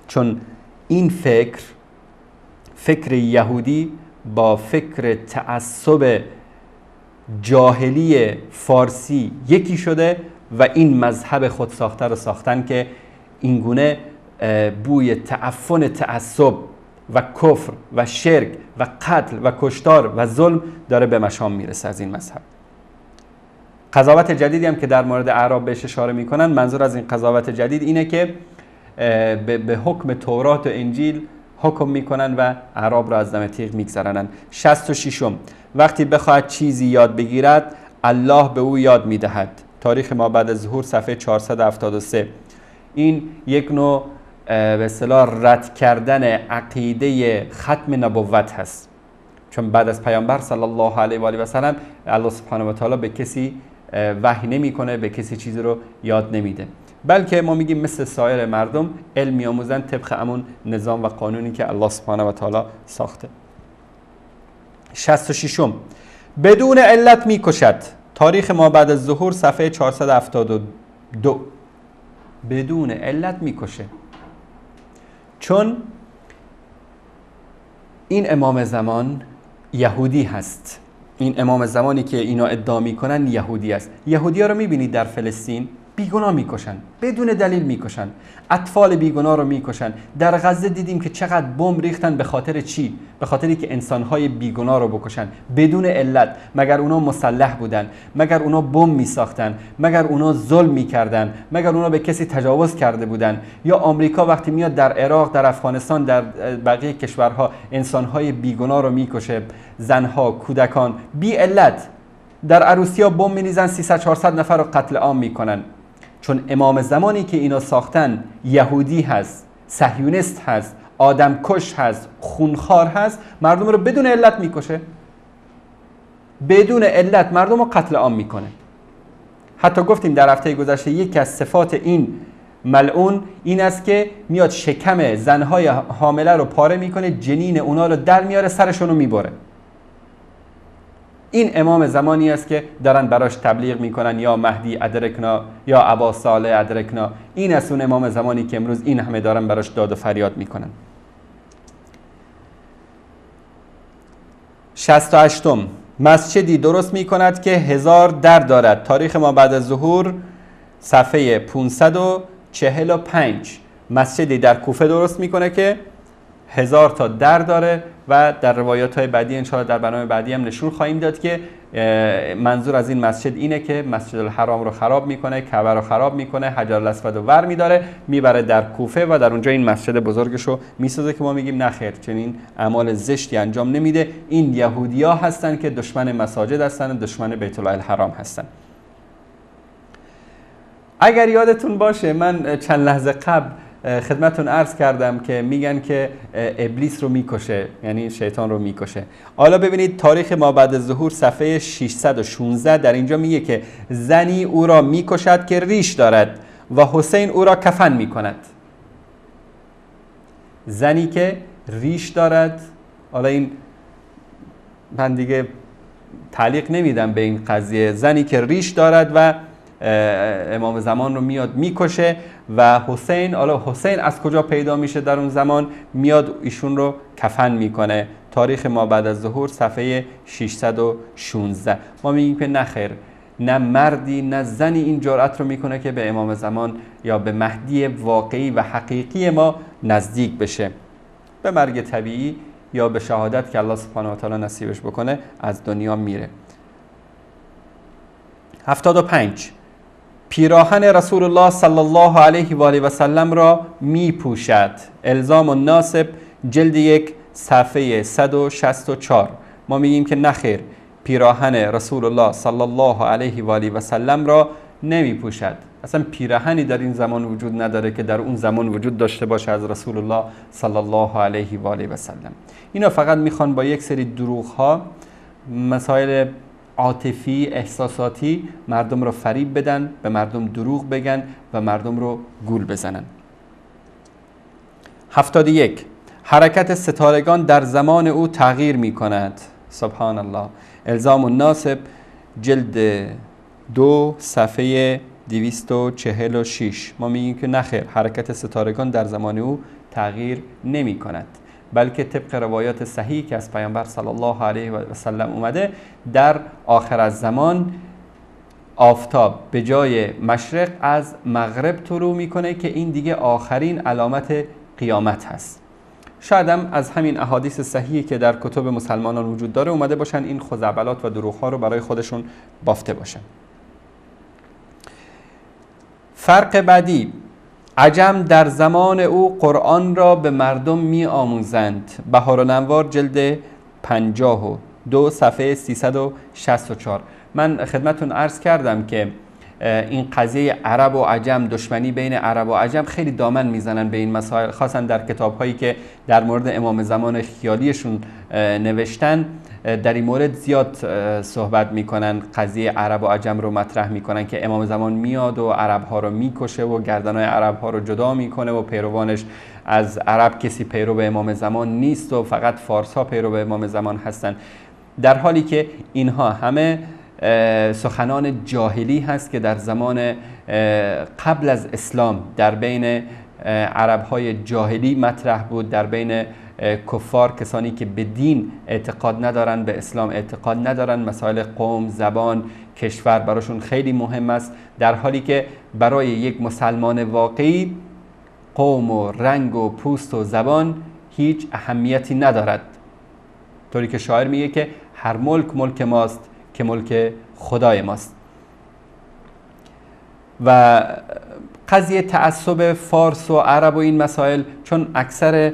چون این فکر یهودی با فکر تعصب جاهلی فارسی یکی شده و این مذهب خود ساخته رو ساختن که اینگونه بوی تعفن تعصب و کفر و شرک و قتل و کشتار و ظلم داره به مشام میرسه از این مذهب. قضاوت جدیدی هم که در مورد اعراب بهش اشاره میکنن، منظور از این قضاوت جدید اینه که به حکم تورات و انجیل حکم میکنن و اعراب را از دم تیغ میگذرانند. 66. وقتی بخواهد چیزی یاد بگیرد الله به او یاد میدهد. تاریخ مابعد ظهور صفحه 473. این یک نوع به اصطلاح رد کردن عقیده ختم نبوت هست، چون بعد از پیامبر صلی الله علیه و آله و سلم الله سبحانه و تعالی به کسی وحی نمیکنه، به کسی چیزی رو یاد نمیده، بلکه ما میگیم مثل سایر مردم علم میآموزن طبق همون نظام و قانونی که الله سبحانه و تعالی ساخته. 66. بدون علت میکشد. تاریخ مابعد الظهور صفحه 472. بدون علت میکشه، چون این امام زمان یهودی هست. این امام زمانی که اینا ادعا میکنن یهودی است. یهودی ها رو میبینید در فلسطین بیگناه میکشن، بدون دلیل میکشن، اطفال بیگناه رو میکشن. در غزه دیدیم که چقدر بمب ریختن. به خاطر چی؟ به خاطری که انسانهای بیگناه رو بکشن بدون علت. مگر اونا مسلح بودن؟ مگر اونا بمب میساختن؟ مگر اونا ظلم میکردن؟ مگر اونا به کسی تجاوز کرده بودن؟ یا آمریکا وقتی میاد در عراق، در افغانستان، در بقیه کشورها انسانهای بیگناه رو میکشه، زنها، کودکان، بی علت. در عروسی‌ها بمب می‌ریزن، 300-400 نفر رو قتل عام میکنن. چون امام زمانی که اینا ساختن یهودی هست، صهیونیست هست، آدمکش هست، خونخوار هست، مردم رو بدون علت میکشه، بدون علت مردم رو قتل عام میکنه. حتی گفتیم در هفته گذشته یکی از صفات این ملعون این است که میاد شکم زنهای حامله رو پاره میکنه، جنین اونا رو در میاره، سرشون رو میبره. این امام زمانی است که دارن براش تبلیغ میکنن یا مهدی ادرکنا یا ابا صالح ادرکنا. این است اون امام زمانی که امروز این همه دارن براش داد و فریاد میکنن. 68. مسجدی درست میکند که 1000 در دارد. تاریخ مابعد الظهور صفحه 500 45 مسجدی در کوفه درست میکنه که 1000 تا در داره و در روایات های بعدی انشاءالله در برنامه بعدی هم نشون خواهیم داد که منظور از این مسجد اینه که مسجد الحرام رو خراب میکنه، کعبه رو خراب میکنه، حجر الاسود رو ور میداره میبره در کوفه و در اونجا این مسجد بزرگش رو میسازه که ما میگیم نخیر، چنین اعمال زشتی انجام نمیده. این یهودیا هستن که دشمن مساجد هستن، دشمن بیت الله الحرام هستن. اگر یادتون باشه من چند لحظه قبل خدمتون عرض کردم که میگن که ابلیس رو میکشه، یعنی شیطان رو میکشه. حالا ببینید تاریخ ما بعد از ظهور صفحه 616 در اینجا میگه که زنی او را میکشد که ریش دارد و حسین او را کفن میکند. زنی که ریش دارد، حالا این من دیگه تعلیق نمیدم به این قضیه، زنی که ریش دارد و امام زمان رو میاد میکشه و حسین، حالا حسین از کجا پیدا میشه در اون زمان؟ میاد ایشون رو کفن میکنه. تاریخ ما بعد از ظهور صفحه 616. ما میگیم که نخیر، نه مردی نه زنی این جرأت رو میکنه که به امام زمان یا به مهدی واقعی و حقیقی ما نزدیک بشه. به مرگ طبیعی یا به شهادت که الله سبحانه و تعالی نصیبش بکنه از دنیا میره. 75 پیراهن رسول الله صلی الله علیه و آله و سلم را می پوشد. الزام الناسب جلد 1 صفحه 164. ما میگیم که نخیر، پیراهن رسول الله صلی الله علیه و آله و سلم را نمی پوشد. اصلا پیراهنی در این زمان وجود نداره که در اون زمان وجود داشته باشه از رسول الله صلی الله علیه و آله و سلم. اینا فقط میخوان با یک سری دروغ ها، مسائل عاطفی احساساتی مردم رو فریب بدن، به مردم دروغ بگن و مردم رو گول بزنن. 71 حرکت ستارگان در زمان او تغییر می کند. سبحان الله. الزام الناسب جلد 2 صفحه 246. ما میگیم که نخیر، حرکت ستارگان در زمان او تغییر نمی کند، بلکه طبق روایات صحیح که از پیامبر صلی الله علیه و سلم اومده، در آخر از زمان آفتاب به جای مشرق از مغرب طلوع میکنه که این دیگه آخرین علامت قیامت هست. شاید هم از همین احادیث صحیحی که در کتب مسلمانان وجود داره اومده باشن این خزعبلات و دروغ‌ها رو برای خودشون بافته باشن. فرق بعدی، عجم در زمان او قرآن را به مردم می آموزند. بهارالانوار جلد 52 صفحه 364. من خدمتون عرض کردم که این قضیه عرب و عجم، دشمنی بین عرب و عجم خیلی دامن میزنن به این مسائل، خاصا در کتاب هایی که در مورد امام زمان خیالیشون نوشتن در این مورد زیاد صحبت میکنن، قضیه عرب و عجم رو مطرح میکنن که امام زمان میاد و عرب ها رو میکشه و گردنهای عرب ها رو جدا میکنه و پیروانش از عرب کسی پیرو به امام زمان نیست و فقط فارس ها پیرو به امام زمان هستن، در حالی که اینها همه سخنان جاهلی هست که در زمان قبل از اسلام در بین عرب های جاهلی مطرح بود، در بین کفار، کسانی که به دین اعتقاد ندارن، به اسلام اعتقاد ندارن، مسائل قوم، زبان، کشور براشون خیلی مهم است، در حالی که برای یک مسلمان واقعی قوم و رنگ و پوست و زبان هیچ اهمیتی ندارد، طوری که شاعر میگه که هر ملک ملک ماست که ملک خدای ماست. و قضیه تعصب فارس و عرب و این مسائل، چون اکثر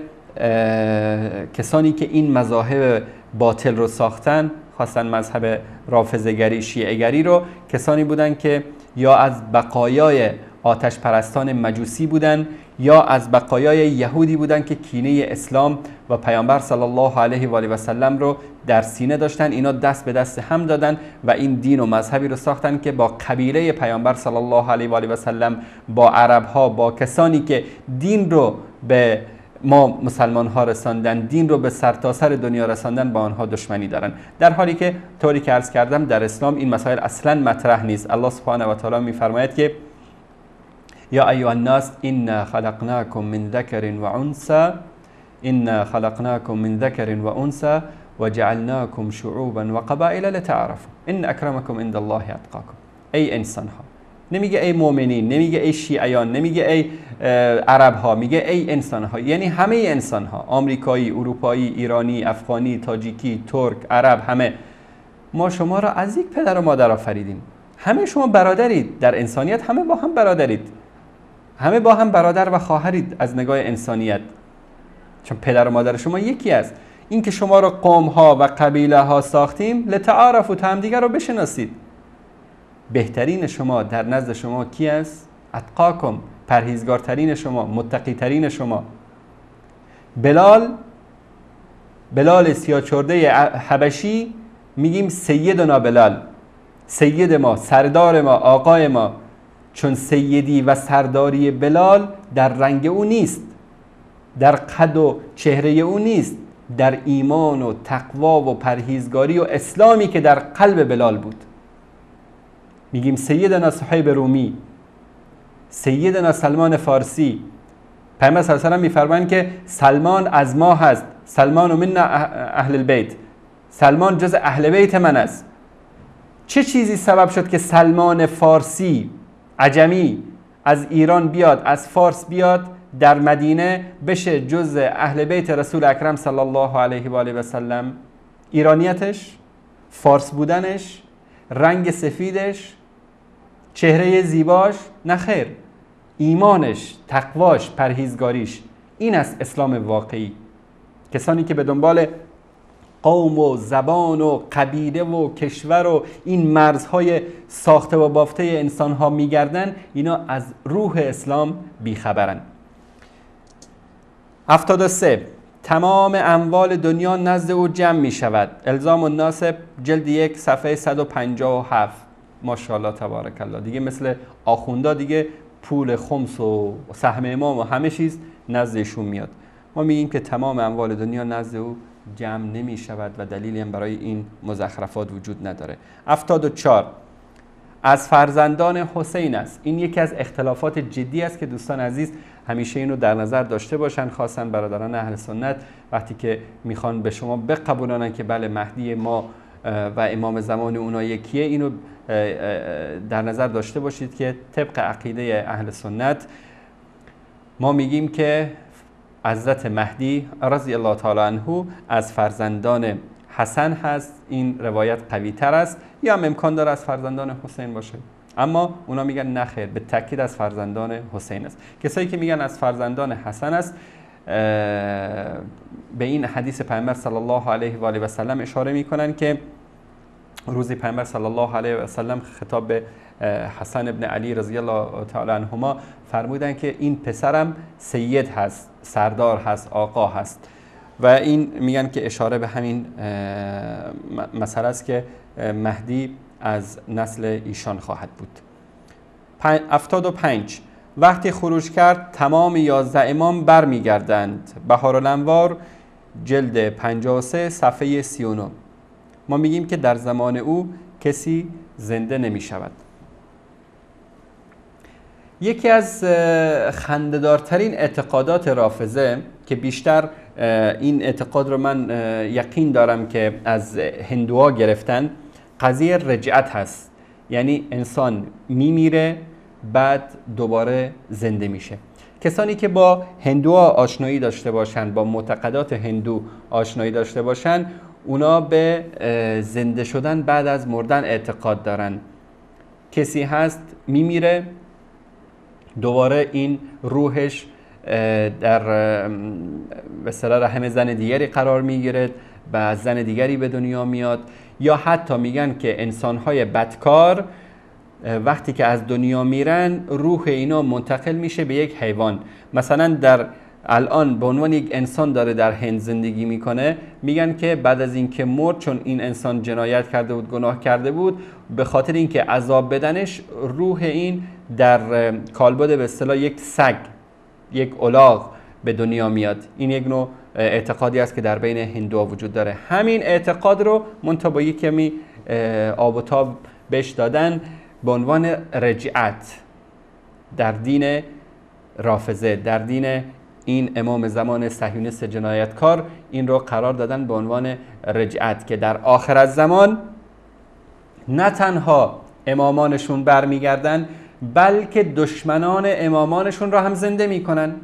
کسانی که این مذاهب باطل رو ساختن، خاصا مذهب رافضه‌گری، شیعه‌گری رو، کسانی بودن که یا از بقایای آتش پرستان مجوسی بودن یا از بقایای یهودی بودن که کینه اسلام و پیامبر صلی الله علیه و آله و سلم رو در سینه داشتن. اینا دست به دست هم دادن و این دین و مذهبی رو ساختن که با قبیله پیامبر صلی الله علیه و آله و سلم، با عرب ها، با کسانی که دین رو به ما مسلمان ها رساندن، دین رو به سرتاسر دنیا رساندن، با آنها دشمنی دارن، در حالی که طوری که عرض کردم در اسلام این مسائل اصلا مطرح نیست. الله سبحانه و تعالی میفرماید که یا ایها الناس انا خلقناکم من ذکر و انثى انا خلقناکم من ذکر و انثى وجعلناکم شعوبا و قبائل لتعارفوا ان اکرمکم عند الله اتقاکم. ای انسان ها، نمیگه ای مؤمنین، نمیگه ای شیعیان، نمیگه ای عرب ها، میگه ای انسان ها، یعنی همه انسان ها، آمریکایی، اروپایی، ایرانی، افغانی، تاجیکی، ترک، عرب، همه. ما شما را از یک پدر و مادر آفریدیم. همه شما برادرید در انسانیت، همه با هم برادرید، همه با هم برادر و خواهرید از نگاه انسانیت، چون پدر و مادر شما یکی است. این که شما را قوم ها و قبیله ها ساختیم لتعارفوا، تا همدیگر رو بشناسید. بهترین شما در نزد شما کی است؟ اتقاکم، پرهیزگارترین شما، متقیترین شما. بلال سیاه‌چرده حبشی میگیم سیدنا بلال، سید ما، سردار ما، آقای ما، چون سیدی و سرداری بلال در رنگ او نیست، در قد و چهره او نیست، در ایمان و تقوا و پرهیزگاری و اسلامی که در قلب بلال بود. میگیم سیدنا صهیب رومی، سیدنا سلمان فارسی. پیامبر صلی الله علیه و آله میفرمایند که سلمان از ما هست، سلمان من اهل البیت، سلمان جز اهل بیت من است. چه چیزی سبب شد که سلمان فارسی عجمی از ایران بیاد، از فارس بیاد، در مدینه بشه جز اهل بیت رسول اکرم صلی الله علیه و آله و سلم؟ ایرانیتش، فارس بودنش، رنگ سفیدش، چهره زیباش؟ نه خیر، ایمانش، تقواش، پرهیزگاریش. این است اسلام واقعی. کسانی که به دنبال قوم و زبان و قبیله و کشور و این مرزهای ساخته و بافته انسان ها میگردن، اینا از روح اسلام بیخبرن. 73. تمام اموال دنیا نزد او جمع می شود. الزام الناس جلد 1 صفحه 157. ماشاءالله تبارک الله. دیگه مثل آخوندا دیگه پول خمس و سهم امام و همه چیز نزدشون میاد. ما میگیم که تمام اموال دنیا نزد او جمع نمی شود و دلیلی هم برای این مزخرفات وجود نداره. 74. از فرزندان حسین است. این یکی از اختلافات جدی است که دوستان عزیز همیشه اینو در نظر داشته باشن، خاصا برادران اهل سنت وقتی که میخوان به شما بقبولانن که بله مهدی ما و امام زمان اونا یکیه، اینو در نظر داشته باشید که طبق عقیده اهل سنت ما میگیم که حضرت مهدی رضی الله تعالی عنه از فرزندان حسن هست. این روایت قوی تر است، یا هم امکان داره از فرزندان حسین باشه، اما اونا میگن نخیر، به تاکید از فرزندان حسین است. کسایی که میگن از فرزندان حسن است به این حدیث پیامبر صلی الله علیه و آله و سلم اشاره میکنن که روزی پیامبر صلی الله علیه و سلم خطاب به حسن ابن علی رضی الله تعالی عنهما فرمودن که این پسرم سید هست، سردار هست، آقا هست، و این میگن که اشاره به همین مسئله است که مهدی از نسل ایشان خواهد بود. 75. وقتی خروج کرد تمام 11 امام برمیگردند. بهارالانوار جلد 53 صفحه 39. ما میگیم که در زمان او کسی زنده نمی شود. یکی از خنده‌دارترین اعتقادات رافضه که بیشتر این اعتقاد رو من یقین دارم که از هندوها گرفتن، قضیه رجعت هست. یعنی انسان میمیره بعد دوباره زنده میشه. کسانی که با هندوها آشنایی داشته باشن، با معتقدات هندو آشنایی داشته باشن، اونا به زنده شدن بعد از مردن اعتقاد دارن. کسی هست میمیره، دوباره این روحش در به اصطلاح رحم زن دیگری قرار میگیره و از زن دیگری به دنیا میاد. یا حتی میگن که انسانهای بدکار وقتی که از دنیا میرن روح اینا منتقل میشه به یک حیوان. مثلا در الان به عنوان یک انسان داره در هند زندگی میکنه، میگن که بعد از اینکه مرد، چون این انسان جنایت کرده بود، گناه کرده بود، به خاطر اینکه عذاب بدنش، روح این در کالبد به اصطلاح یک سگ، یک الاغ به دنیا میاد. این یک نوع اعتقادی است که در بین هندوها وجود داره. همین اعتقاد رو منتها با یک کمی آب و تاب بهش دادن به عنوان رجعت در دین رافضه، در دین این امام زمان صهیونیست جنایتکار، این رو قرار دادن به عنوان رجعت که در آخر الزمان نه تنها امامانشون برمیگردن، بلکه دشمنان امامانشون را هم زنده میکنن.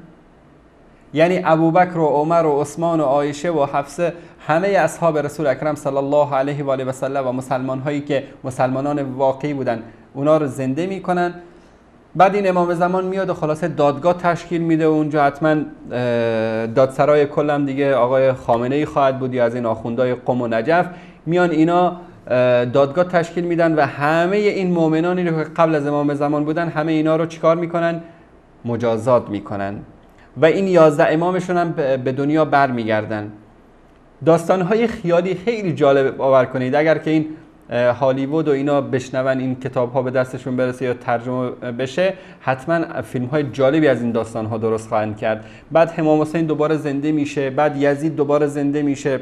یعنی ابوبکر و عمر و عثمان و عایشه و حفصه، همه اصحاب رسول اکرم صلی الله علیه و آله و سلم و مسلمان هایی که مسلمانان واقعی بودن اونا رو زنده میکنن. بعد این امام زمان میاد و خلاصه دادگاه تشکیل میده و اونجا حتما دادسرای کلم دیگه آقای خامنه‌ای خواهد بود یا از این آخوندهای قم و نجف. میان اینا دادگاه تشکیل میدن و همه این مؤمنانی رو که قبل از امام زمان بودن همه اینا رو چیکار میکنن؟ مجازات میکنن و این 11 امامشون هم به دنیا بر میگردن. داستانهای خیالی خیلی جالب باور کنید. اگر که این هالیوود و اینا بشنون، این کتاب ها به دستشون برسه یا ترجمه بشه، حتما فیلم های جالبی از این داستان ها درست خواهند کرد. بعد امام حسین دوباره زنده میشه، بعد یزید دوباره زنده میشه،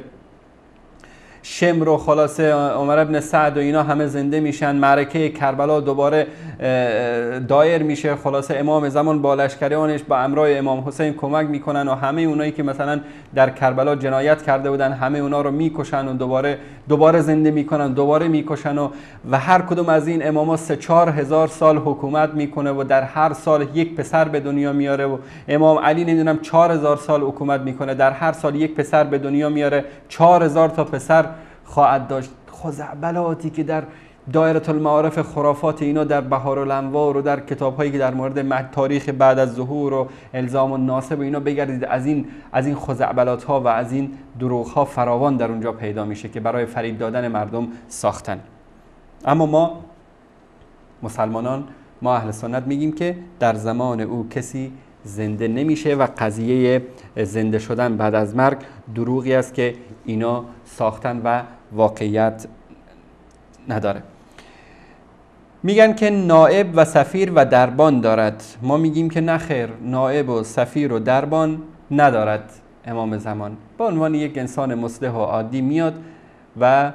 شمر و خلاصه عمر ابن سعد و اینا همه زنده میشن، معرکه کربلا دوباره دایر میشه، خلاصه امام زمان با لشکریانش با امرای امام حسین کمک میکنن و همه اونایی که مثلا در کربلا جنایت کرده بودن همه اونا رو میکشن و دوباره زنده میکنن، دوباره میکشن و هر کدوم از این اماما 3-4 هزار سال حکومت میکنه و در هر سال یک پسر به دنیا میاره و امام علی نمیدونم 4000 سال حکومت میکنه، در هر سال یک پسر به دنیا میاره، 4000 تا پسر خواهد داشت. خزعبلاتی که در دایره المعارف خرافات اینا در بهار الانوار و در کتاب‌هایی که در مورد تاریخ بعد از ظهور و الزام الناسب و اینا بگردید، از این خزعبلات‌ها و از این دروغ‌ها فراوان در اونجا پیدا میشه که برای فریب دادن مردم ساختن. اما ما مسلمانان، ما اهل سنت میگیم که در زمان او کسی زنده نمیشه و قضیه زنده شدن بعد از مرگ دروغی است که اینا ساختن و واقعیت نداره. میگن که نائب و سفیر و دربان دارد. ما میگیم که نه خیر، نائب و سفیر و دربان ندارد امام زمان. به عنوان یک انسان مصلح و عادی میاد و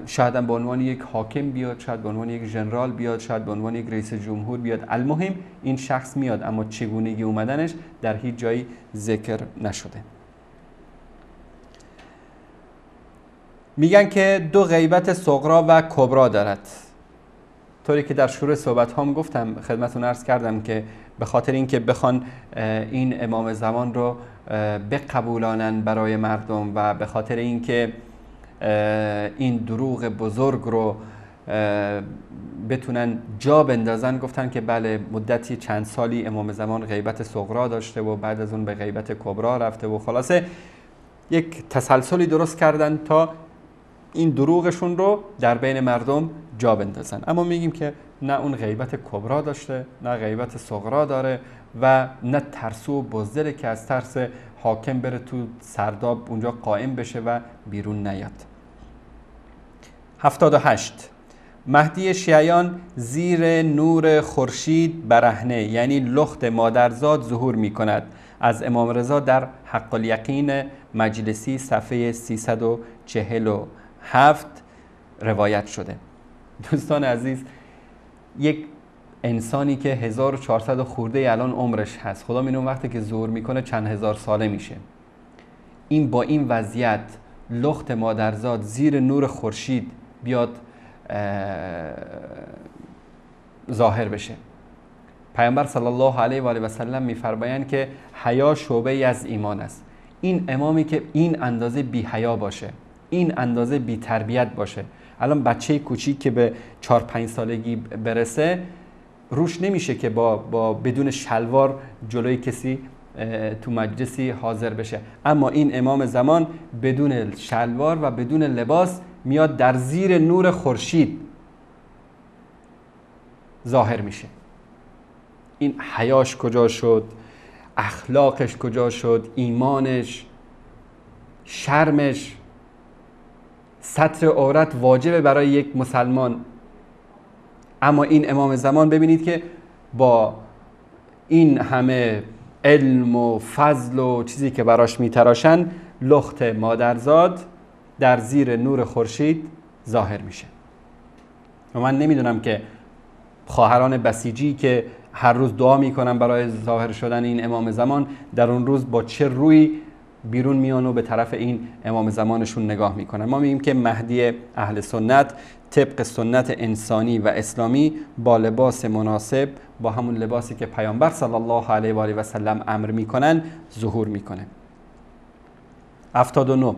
شاید هم به عنوان یک حاکم بیاد، شاید به عنوان یک ژنرال بیاد، شاید به عنوان یک رئیس جمهور بیاد. المهم این شخص میاد، اما چگونگی اومدنش در هیچ جایی ذکر نشده. میگن که 2 غیبت صغرا و کبرا دارد. طوری که در شروع صحبت هام گفتم، خدمتتون عرض کردم که به خاطر اینکه بخوان این امام زمان رو بقبولانن برای مردم و به خاطر اینکه این دروغ بزرگ رو بتونن جا بندازن، گفتن که بله مدتی چند سالی امام زمان غیبت صغرا داشته و بعد از اون به غیبت کبرا رفته و خلاصه یک تسلسلی درست کردن تا این دروغشون رو در بین مردم جا بندازن. اما میگیم که نه اون غیبت کبرا داشته، نه غیبت صغرا داره و نه ترسو و بزدله که از ترس حاکم بره تو سرداب اونجا قائم بشه و بیرون نیاد. 78 مهدی شیعیان زیر نور خورشید برهنه، یعنی لخت مادرزاد ظهور می کند. از امام رضا در حق الیقین مجلسی صفحه 347 روایت شده. دوستان عزیز، یک انسانی که 1400 خورده الان عمرش هست، خدا میدونه وقتی که ظهور میکنه چند هزار ساله میشه، این با این وضعیت لخت مادرزاد زیر نور خورشید بیاد ظاهر بشه. پیامبر صلی الله علیه و آله و سلم میفرمایند که حیا شعبه ای از ایمان است. این امامی که این اندازه بی حیا باشه، این اندازه بی تربیت باشه، الان بچه کوچیک که به 4-5 سالگی برسه روش نمیشه که با بدون شلوار جلوی کسی تو مجلسی حاضر بشه، اما این امام زمان بدون شلوار و بدون لباس میاد در زیر نور خورشید ظاهر میشه. این حیاش کجا شد؟ اخلاقش کجا شد؟ ایمانش، شرمش. ستر عورت واجبه برای یک مسلمان، اما این امام زمان ببینید که با این همه علم و فضل و چیزی که براش میتراشن، لخت مادرزاد در زیر نور خورشید ظاهر میشه. و من نمیدونم که خواهران بسیجی که هر روز دعا میکنن برای ظاهر شدن این امام زمان، در اون روز با چه روی بیرون میان و به طرف این امام زمانشون نگاه میکنن. ما میگیم که مهدی اهل سنت طبق سنت انسانی و اسلامی با لباس مناسب، با همون لباسی که پیامبر صلی الله علیه و آله و سلم امر میکنن ظهور میکنه. 79.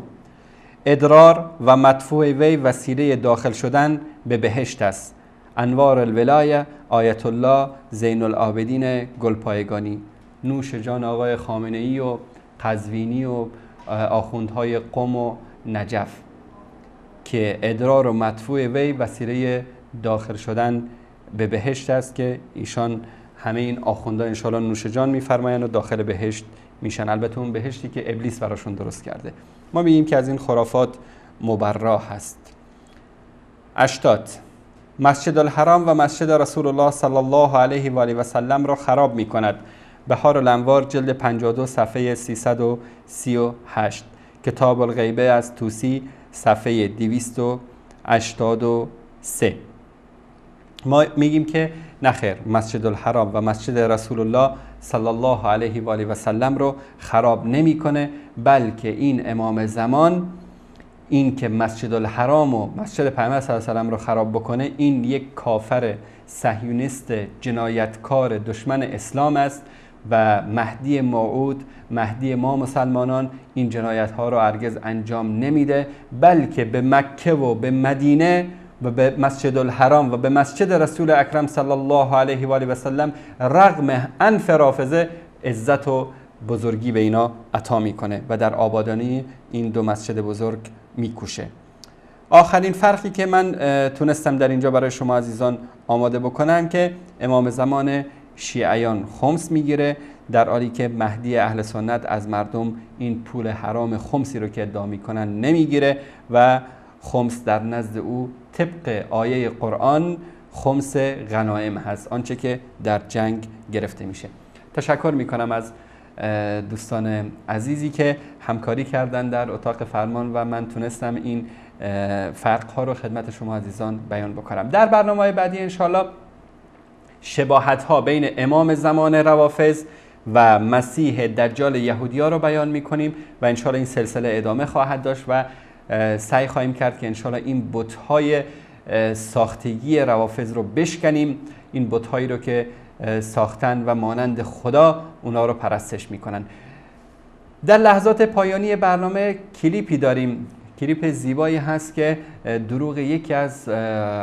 ادرار و مدفوع وی وسیله داخل شدن به بهشت است. انوار الولایه آیت الله زین العابدین گلپایگانی. نوش جان آقای خامنه‌ای و قزوینی و آخوندهای قم و نجف که ادرار و مدفوع وی وسیله داخل شدن به بهشت است که ایشان همه این آخوندها انشاءالله نوش جان میفرماین و داخل بهشت میشن. البته اون بهشتی که ابلیس براشون درست کرده. ما میگیم که از این خرافات مبرا هست. 80. مسجد الحرام و مسجد رسول الله صلی الله علیه و آله و سلم را خراب میکند. بهار الانوار جلد 52 صفحه 338. کتاب الغیبه از توسی صفحه 283. ما میگیم که نخیر، مسجد الحرام و مسجد رسول الله صلی الله علیه و آله و سلم رو خراب نمیکنه، بلکه این امام زمان این که مسجد الحرام و مسجد پیامبر صلی الله علیه و سلم رو خراب بکنه، این یک کافر صهیونیست جنایتکار دشمن اسلام است و مهدی موعود، مهدی ما مسلمانان این جنایت ها رو هرگز انجام نمیده، بلکه به مکه و به مدینه و به مسجد الحرام و به مسجد رسول اکرم صلی الله علیه و آله و سلم رغم انف رافضه عزت و بزرگی به اینا عطا میکنه و در آبادانی این دو مسجد بزرگ میکوشه. آخرین فرقی که من تونستم در اینجا برای شما عزیزان آماده بکنم که امام زمان شیعیان خمس میگیره، در حالی که مهدی اهل سنت از مردم این پول حرام خمسی رو که ادعا میکنن نمیگیره و خمس در نزد او طبق آیه قرآن خمس غنایم هست، آنچه که در جنگ گرفته میشه. تشکر میکنم از دوستان عزیزی که همکاری کردن در اتاق فرمان و من تونستم این فرق ها رو خدمت شما عزیزان بیان بکنم. در برنامه بعدی انشالله شباهت ها بین امام زمان روافض و مسیح دجال یهودیا رو بیان میکنیم و انشالله این سلسله ادامه خواهد داشت و سعی خواهیم کرد که انشالله این بت‌های ساختگی روافض رو بشکنیم، این بت‌هایی رو که ساختن و مانند خدا اونا رو پرستش میکنن. در لحظات پایانی برنامه کلیپی داریم، کلیپ زیبایی هست که دروغ یکی از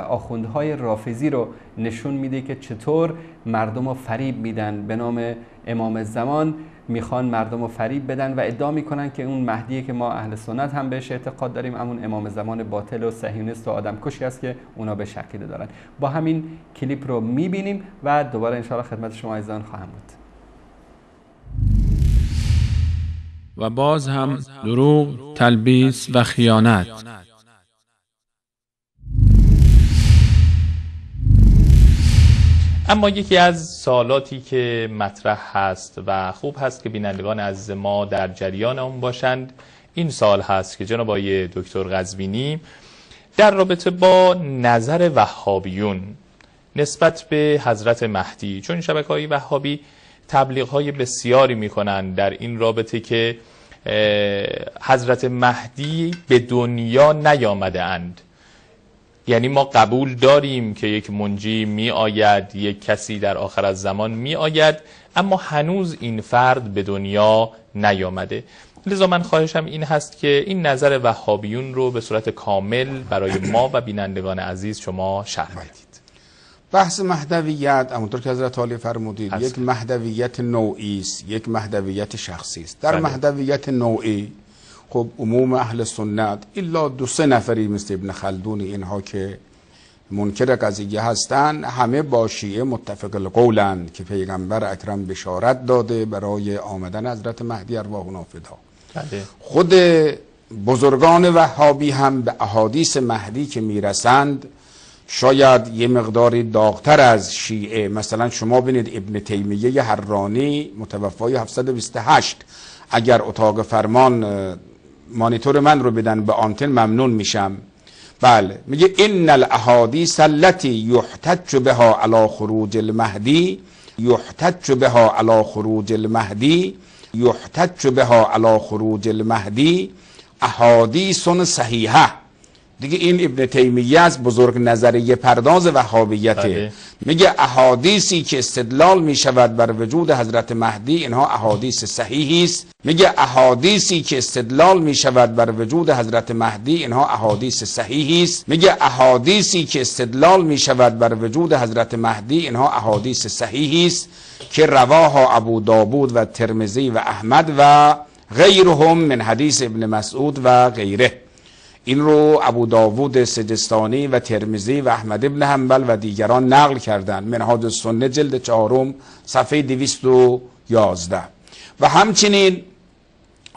آخوندهای رافضی رو نشون میده که چطور مردم رو فریب میدن. به نام امام زمان میخوان مردم رو فریب بدن و ادعا میکنن که اون مهدیه که ما اهل سنت هم بهش اعتقاد داریم، همون امام زمان باطل و صهیونیست و آدمکشی است که اونا بهش عقیده دارن. با همین کلیپ رو میبینیم و دوباره انشاءالله خدمت شما عزیزان خواهم بود. و باز هم دروغ، تلبیس و خیانت. اما یکی از سوالاتی که مطرح هست و خوب هست که بینندگان عزیز ما در جریان اون باشند این سوال هست که جناب آقای دکتر قزوینی در رابطه با نظر وهابیون نسبت به حضرت مهدی، چون شبکه‌های وهابی تبلیغ‌های بسیاری می‌کنند در این رابطه که حضرت مهدی به دنیا نیامده اند، یعنی ما قبول داریم که یک منجی می آید، یک کسی در آخر از زمان می آید، اما هنوز این فرد به دنیا نیامده. لذا من خواهشم این هست که این نظر وهابیون رو به صورت کامل برای ما و بینندگان عزیز شما شرح بدید. بحث مهدویت همونطور که حضرت عالی فرمودید یک مهدویت نوعی است، یک مهدویت شخصی است. در مهدویت نوعی خب عموم اهل سنت الا 2-3 نفری مثل ابن خلدون اینها که منکر قضیه هستند همه با شیعه متفق القولند که پیغمبر اکرم بشارت داده برای آمدن حضرت مهدی ارواحنا فدا. خود بزرگان وهابی هم به احادیث مهدی که میرسند شاید یه مقداری داغتر از شیعه، مثلا شما بینید ابن تیمیه حرانی متوفای 728 اگر اتاق فرمان مانیتور من رو بدن به آنتن ممنون میشم. بله میگه ان الاحادیث التي يحتج بها على خروج المهدی يحتج بها على خروج المهدی یحتج بها علی خروج المهدی احادیث صحیحه. دیگه این ابن تیمیه از بزرگ نظریه پرداز وهابیته. میگه احادیثی که استدلال میشود بر وجود حضرت مهدی اینها احادیث صحیحی است. میگه احادیثی که استدلال میشود بر وجود حضرت مهدی اینها احادیث صحیحی است. میگه احادیثی که استدلال میشود بر وجود حضرت مهدی اینها احادیث صحیحی است که رواها ابو داوود و ترمذی و احمد و غیرهم من حدیث ابن مسعود و غیره. این رو ابو داوود سجستانی و ترمذی و احمد ابن حنبل و دیگران نقل کردند. منهاج السنه جلد 4 صفحه 211. و همچنین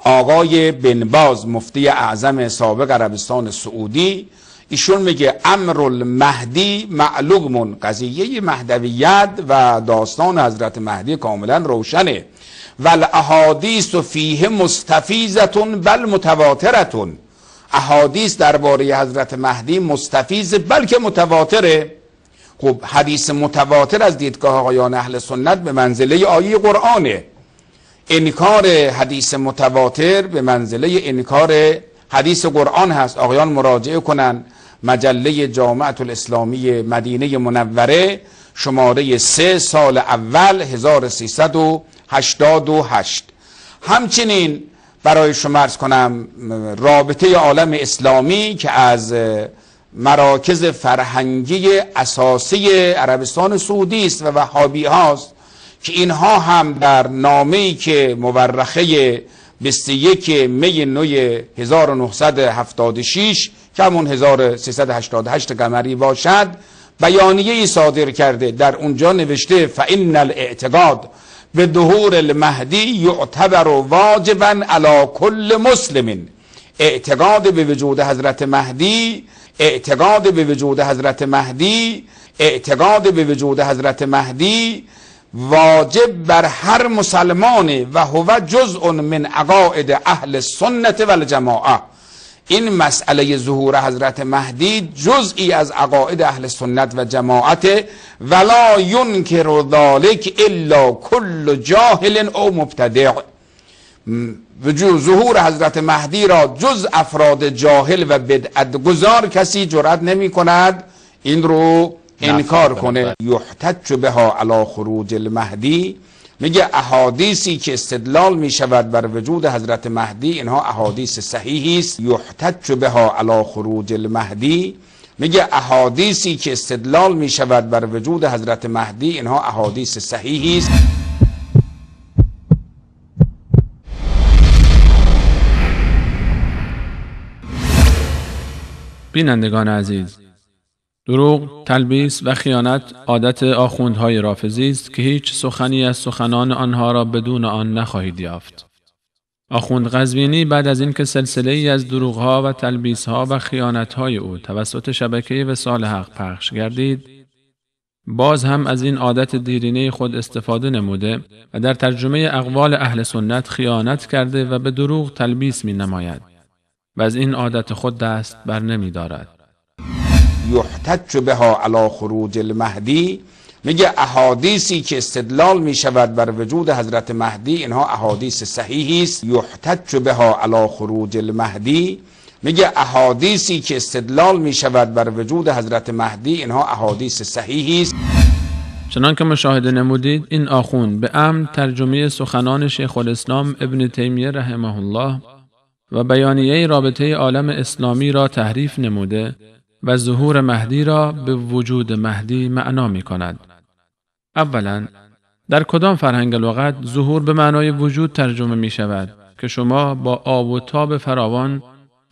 آقای بن باز مفتی اعظم سابق عربستان سعودی، ایشون میگه امر المهدی معلوم، قضیه مهدویت و داستان حضرت مهدی کاملا روشنه. والاحادیث فیه مستفیضه بل متواتره. احادیث درباره حضرت مهدی مستفیض بلکه متواتره. خب حدیث متواتر از دیدگاه آقایان اهل سنت به منزله آیه قرآنه. انکار حدیث متواتر به منزله انکار حدیث قرآن هست. آقایان مراجعه کنن مجله جامعه الاسلامی مدینه منوره شماره 3 سال اول 1388. همچنین برای شما عرض کنم رابطه عالم اسلامی که از مراکز فرهنگی اساسی عربستان سعودی است و وهابی هاست، که اینها هم در نامه‌ای که مورخه 21 می 9 1976 که همون 1388 قمری باشد بیانیه‌ای صادر کرده. در اونجا نوشته فإن الاعتقاد به ظهور المهدی یعتبر واجبا علی کل مسلم. اعتقاد به وجود حضرت مهدی، اعتقاد به وجود حضرت مهدی، اعتقاد به وجود حضرت مهدی واجب بر هر مسلمان و هو جزء من عقاید اهل سنت و الجماعه. این مسئله ظهور حضرت مهدی جزئی از عقاید اهل سنت و جماعت، ولا ینکر ذلک الا کل جاهل او مبتدع. ظهور حضرت مهدی را جز افراد جاهل و بدعت گذار کسی جرأت نمی کند این رو انکار کنه. یحتج بها علی خروج المهدی، میگه احادیثی که استدلال می شود بر وجود حضرت مهدی اینها احادیث صحیحی است. یحتج بها علی خروج المهدی، میگه احادیثی که استدلال می شود بر وجود حضرت مهدی اینها احادیث صحیحی است. بینندگان عزیز، دروغ، تلبیس و خیانت عادت آخوندهای رافضی است که هیچ سخنی از سخنان آنها را بدون آن نخواهید یافت. آخوند قزوینی بعد از اینکه سلسله ای از دروغها و تلبیسها و خیانتهای او توسط شبکه وصال حق پخش گردید، باز هم از این عادت دیرینه خود استفاده نموده و در ترجمه اقوال اهل سنت خیانت کرده و به دروغ تلبیس می نماید و از این عادت خود دست بر نمی دارد. یحتج بها علی خروج المهدی، میگه احادیثی که استدلال می شود بر وجود حضرت مهدی اینها احادیث صحیحی است. یحتج بها علی خروج المهدی، میگه احادیثی که استدلال می شود بر وجود حضرت مهدی اینها احادیث صحیحی است. چنان که مشاهده نمودید، این آخوند به عمد ترجمه سخنان شیخ الاسلام ابن تیمیه رحمه الله و بیانیه رابطه عالم اسلامی را تحریف نموده و ظهور مهدی را به وجود مهدی معنا می کند. اولا، در کدام فرهنگ لغت ظهور به معنای وجود ترجمه می شود که شما با آب و تاب فراوان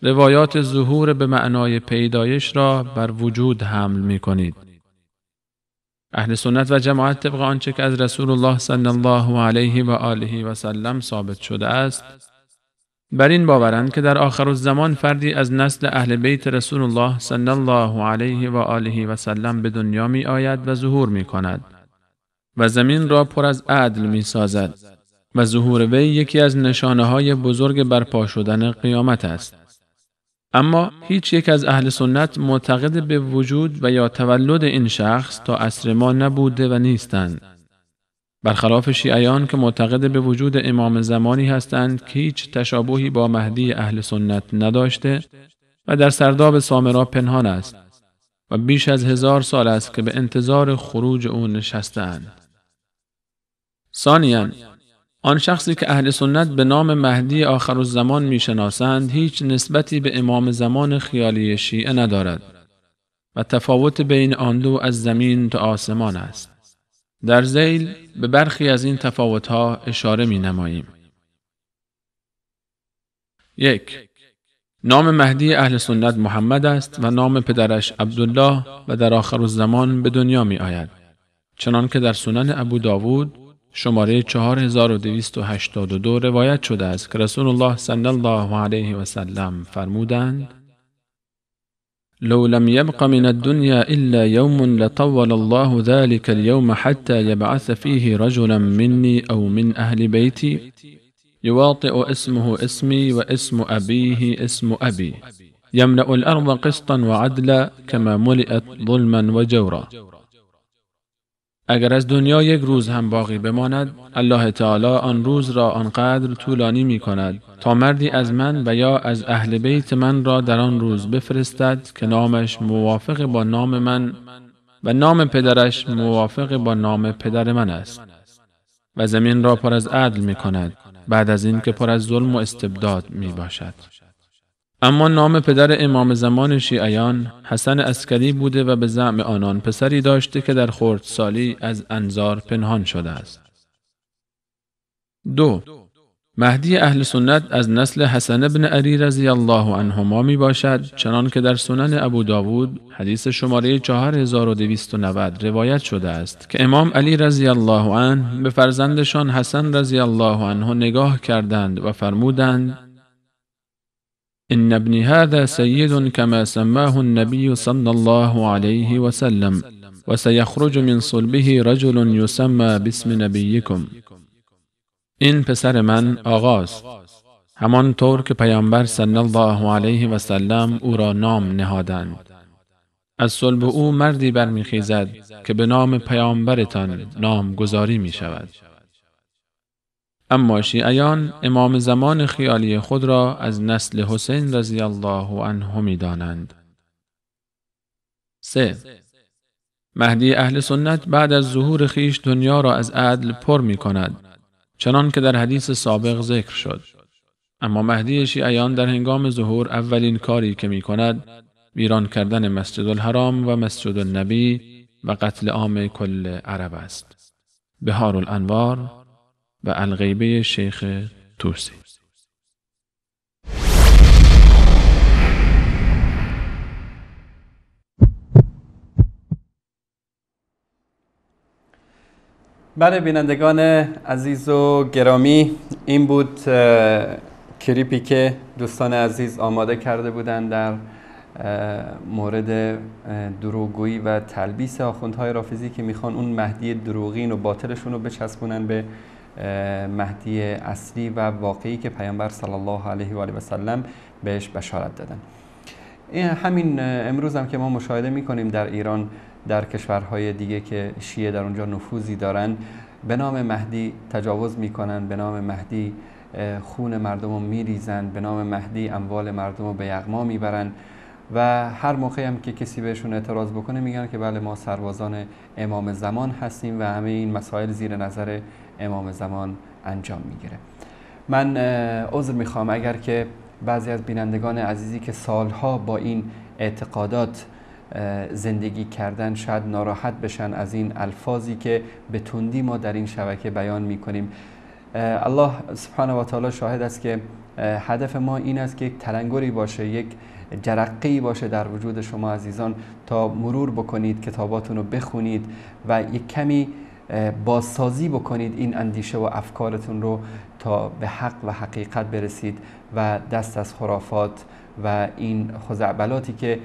روایات ظهور به معنای پیدایش را بر وجود حمل می کنید؟ اهل سنت و جماعت طبق آنچه که از رسول الله صلی الله علیه و آله و سلم ثابت شده است، بر این باورند که در آخر الزمان فردی از نسل اهل بیت رسول الله صلی الله علیه و آله و سلم به دنیا می آید و ظهور می کند و زمین را پر از عدل می سازد و ظهور وی یکی از نشانه های بزرگ برپا شدن قیامت است. اما هیچ یک از اهل سنت معتقد به وجود و یا تولد این شخص تا عصر ما نبوده و نیستند. برخلاف شیعیان که معتقد به وجود امام زمانی هستند که هیچ تشابهی با مهدی اهل سنت نداشته و در سرداب سامرا پنهان است و بیش از 1000 سال است که به انتظار خروج او نشسته‌اند. ثانیاً، آن شخصی که اهل سنت به نام مهدی آخرالزمان میشناسند هیچ نسبتی به امام زمان خیالی شیعه ندارد و تفاوت بین آن دو از زمین تا آسمان است. در ذیل به برخی از این تفاوت‌ها اشاره می‌نماییم. 1. نام مهدی اهل سنت محمد است و نام پدرش عبدالله و در آخرالزمان به دنیا می آید. چنان که در سنن ابو داوود شماره 4282 روایت شده است که رسول الله صلی الله علیه و سلم فرمودند: لو لم يبق من الدنيا إلا يوم لطول الله ذلك اليوم حتى يبعث فيه رجلا مني أو من أهل بيتي يواطئ اسمه اسمي واسم أبيه اسم أبي يملأ الأرض قسطا وعدلا كما ملئت ظلما وجورا. اگر از دنیا یک روز هم باقی بماند، الله تعالی آن روز را آنقدر طولانی می کند تا مردی از من و یا از اهل بیت من را در آن روز بفرستد که نامش موافق با نام من و نام پدرش موافق با نام پدر من است و زمین را پر از عدل می کند بعد از این که پر از ظلم و استبداد می باشد. اما نام پدر امام زمان شیعیان حسن عسکری بوده و به زعم آنان پسری داشته که در خردسالی از انظار پنهان شده است. 2. مهدی اهل سنت از نسل حسن بن علی رضی الله عنهما می باشد، چنان که در سنن ابو داوود حدیث شماره 4290 روایت شده است که امام علی رضی الله عنه به فرزندشان حسن رضی الله عنه نگاه کردند و فرمودند: إن ابني هذا سيد كما سماه النبي صلى الله عليه وسلم وسيخرج من صلبه رجل يسمى باسم نبيكم. این پسر من آقاست، همان طور که پیامبر صلی الله علیه و سلم او را نام نهادند. از صلب او مردی برمیخیزد که به نام پیامبرتان نام گذاری می شود. اما شیعیان امام زمان خیالی خود را از نسل حسین رضی الله عنه می دانند. 3. مهدی اهل سنت بعد از ظهور خیش دنیا را از عدل پر می کند، چنان که در حدیث سابق ذکر شد. اما مهدی شیعیان در هنگام ظهور اولین کاری که می کند ویران کردن مسجد الحرام و مسجد النبی و قتل عام کل عرب است. بهار الانوار و الغیبه شیخ توسی. بله بینندگان عزیز و گرامی، این بود کلیپی که دوستان عزیز آماده کرده بودند در مورد دروغگویی و تلبیس آخوندهای رافضی که میخوان اون مهدی دروغین و باطلشون رو بچسبونن به مهدی اصلی و واقعی که پیامبر صلی الله علیه و آله و سلم بهش بشارت دادن. این همین امروز هم که ما مشاهده میکنیم در ایران، در کشورهای دیگه که شیعه در اونجا نفوذی دارن، به نام مهدی تجاوز میکنن، به نام مهدی خون مردم رو میریزن، به نام مهدی اموال مردم رو به یغما میبرن و هر موقعی هم که کسی بهشون اعتراض بکنه میگن که بله ما سربازان امام زمان هستیم و همه این مسائل زیر نظر امام زمان انجام میگیره. من عذر میخوام اگر که بعضی از بینندگان عزیزی که سالها با این اعتقادات زندگی کردن شاید ناراحت بشن از این الفاظی که به تندی ما در این شبکه بیان میکنیم. الله سبحانه و تعالی شاهد است که هدف ما این است که یک تلنگری باشه، یک جرقه‌ای باشه در وجود شما عزیزان تا مرور بکنید، کتاباتون رو بخونید و یک کمی بازسازی بکنید این اندیشه و افکارتون رو تا به حق و حقیقت برسید و دست از خرافات و این خزعبلاتی که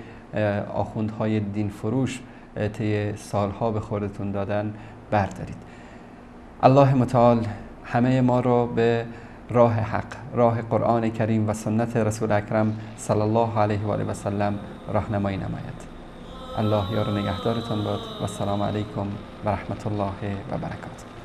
آخوندهای دین فروش طی سالها به خوردتون دادن بردارید. الله متعال همه ما رو به راه حق، راه قرآن کریم و سنت رسول اکرم صلی الله علیه و آله و سلم راهنمایی نماید. الله یار و نگهدارتان باد و السلام علیکم و رحمت الله و برکاته.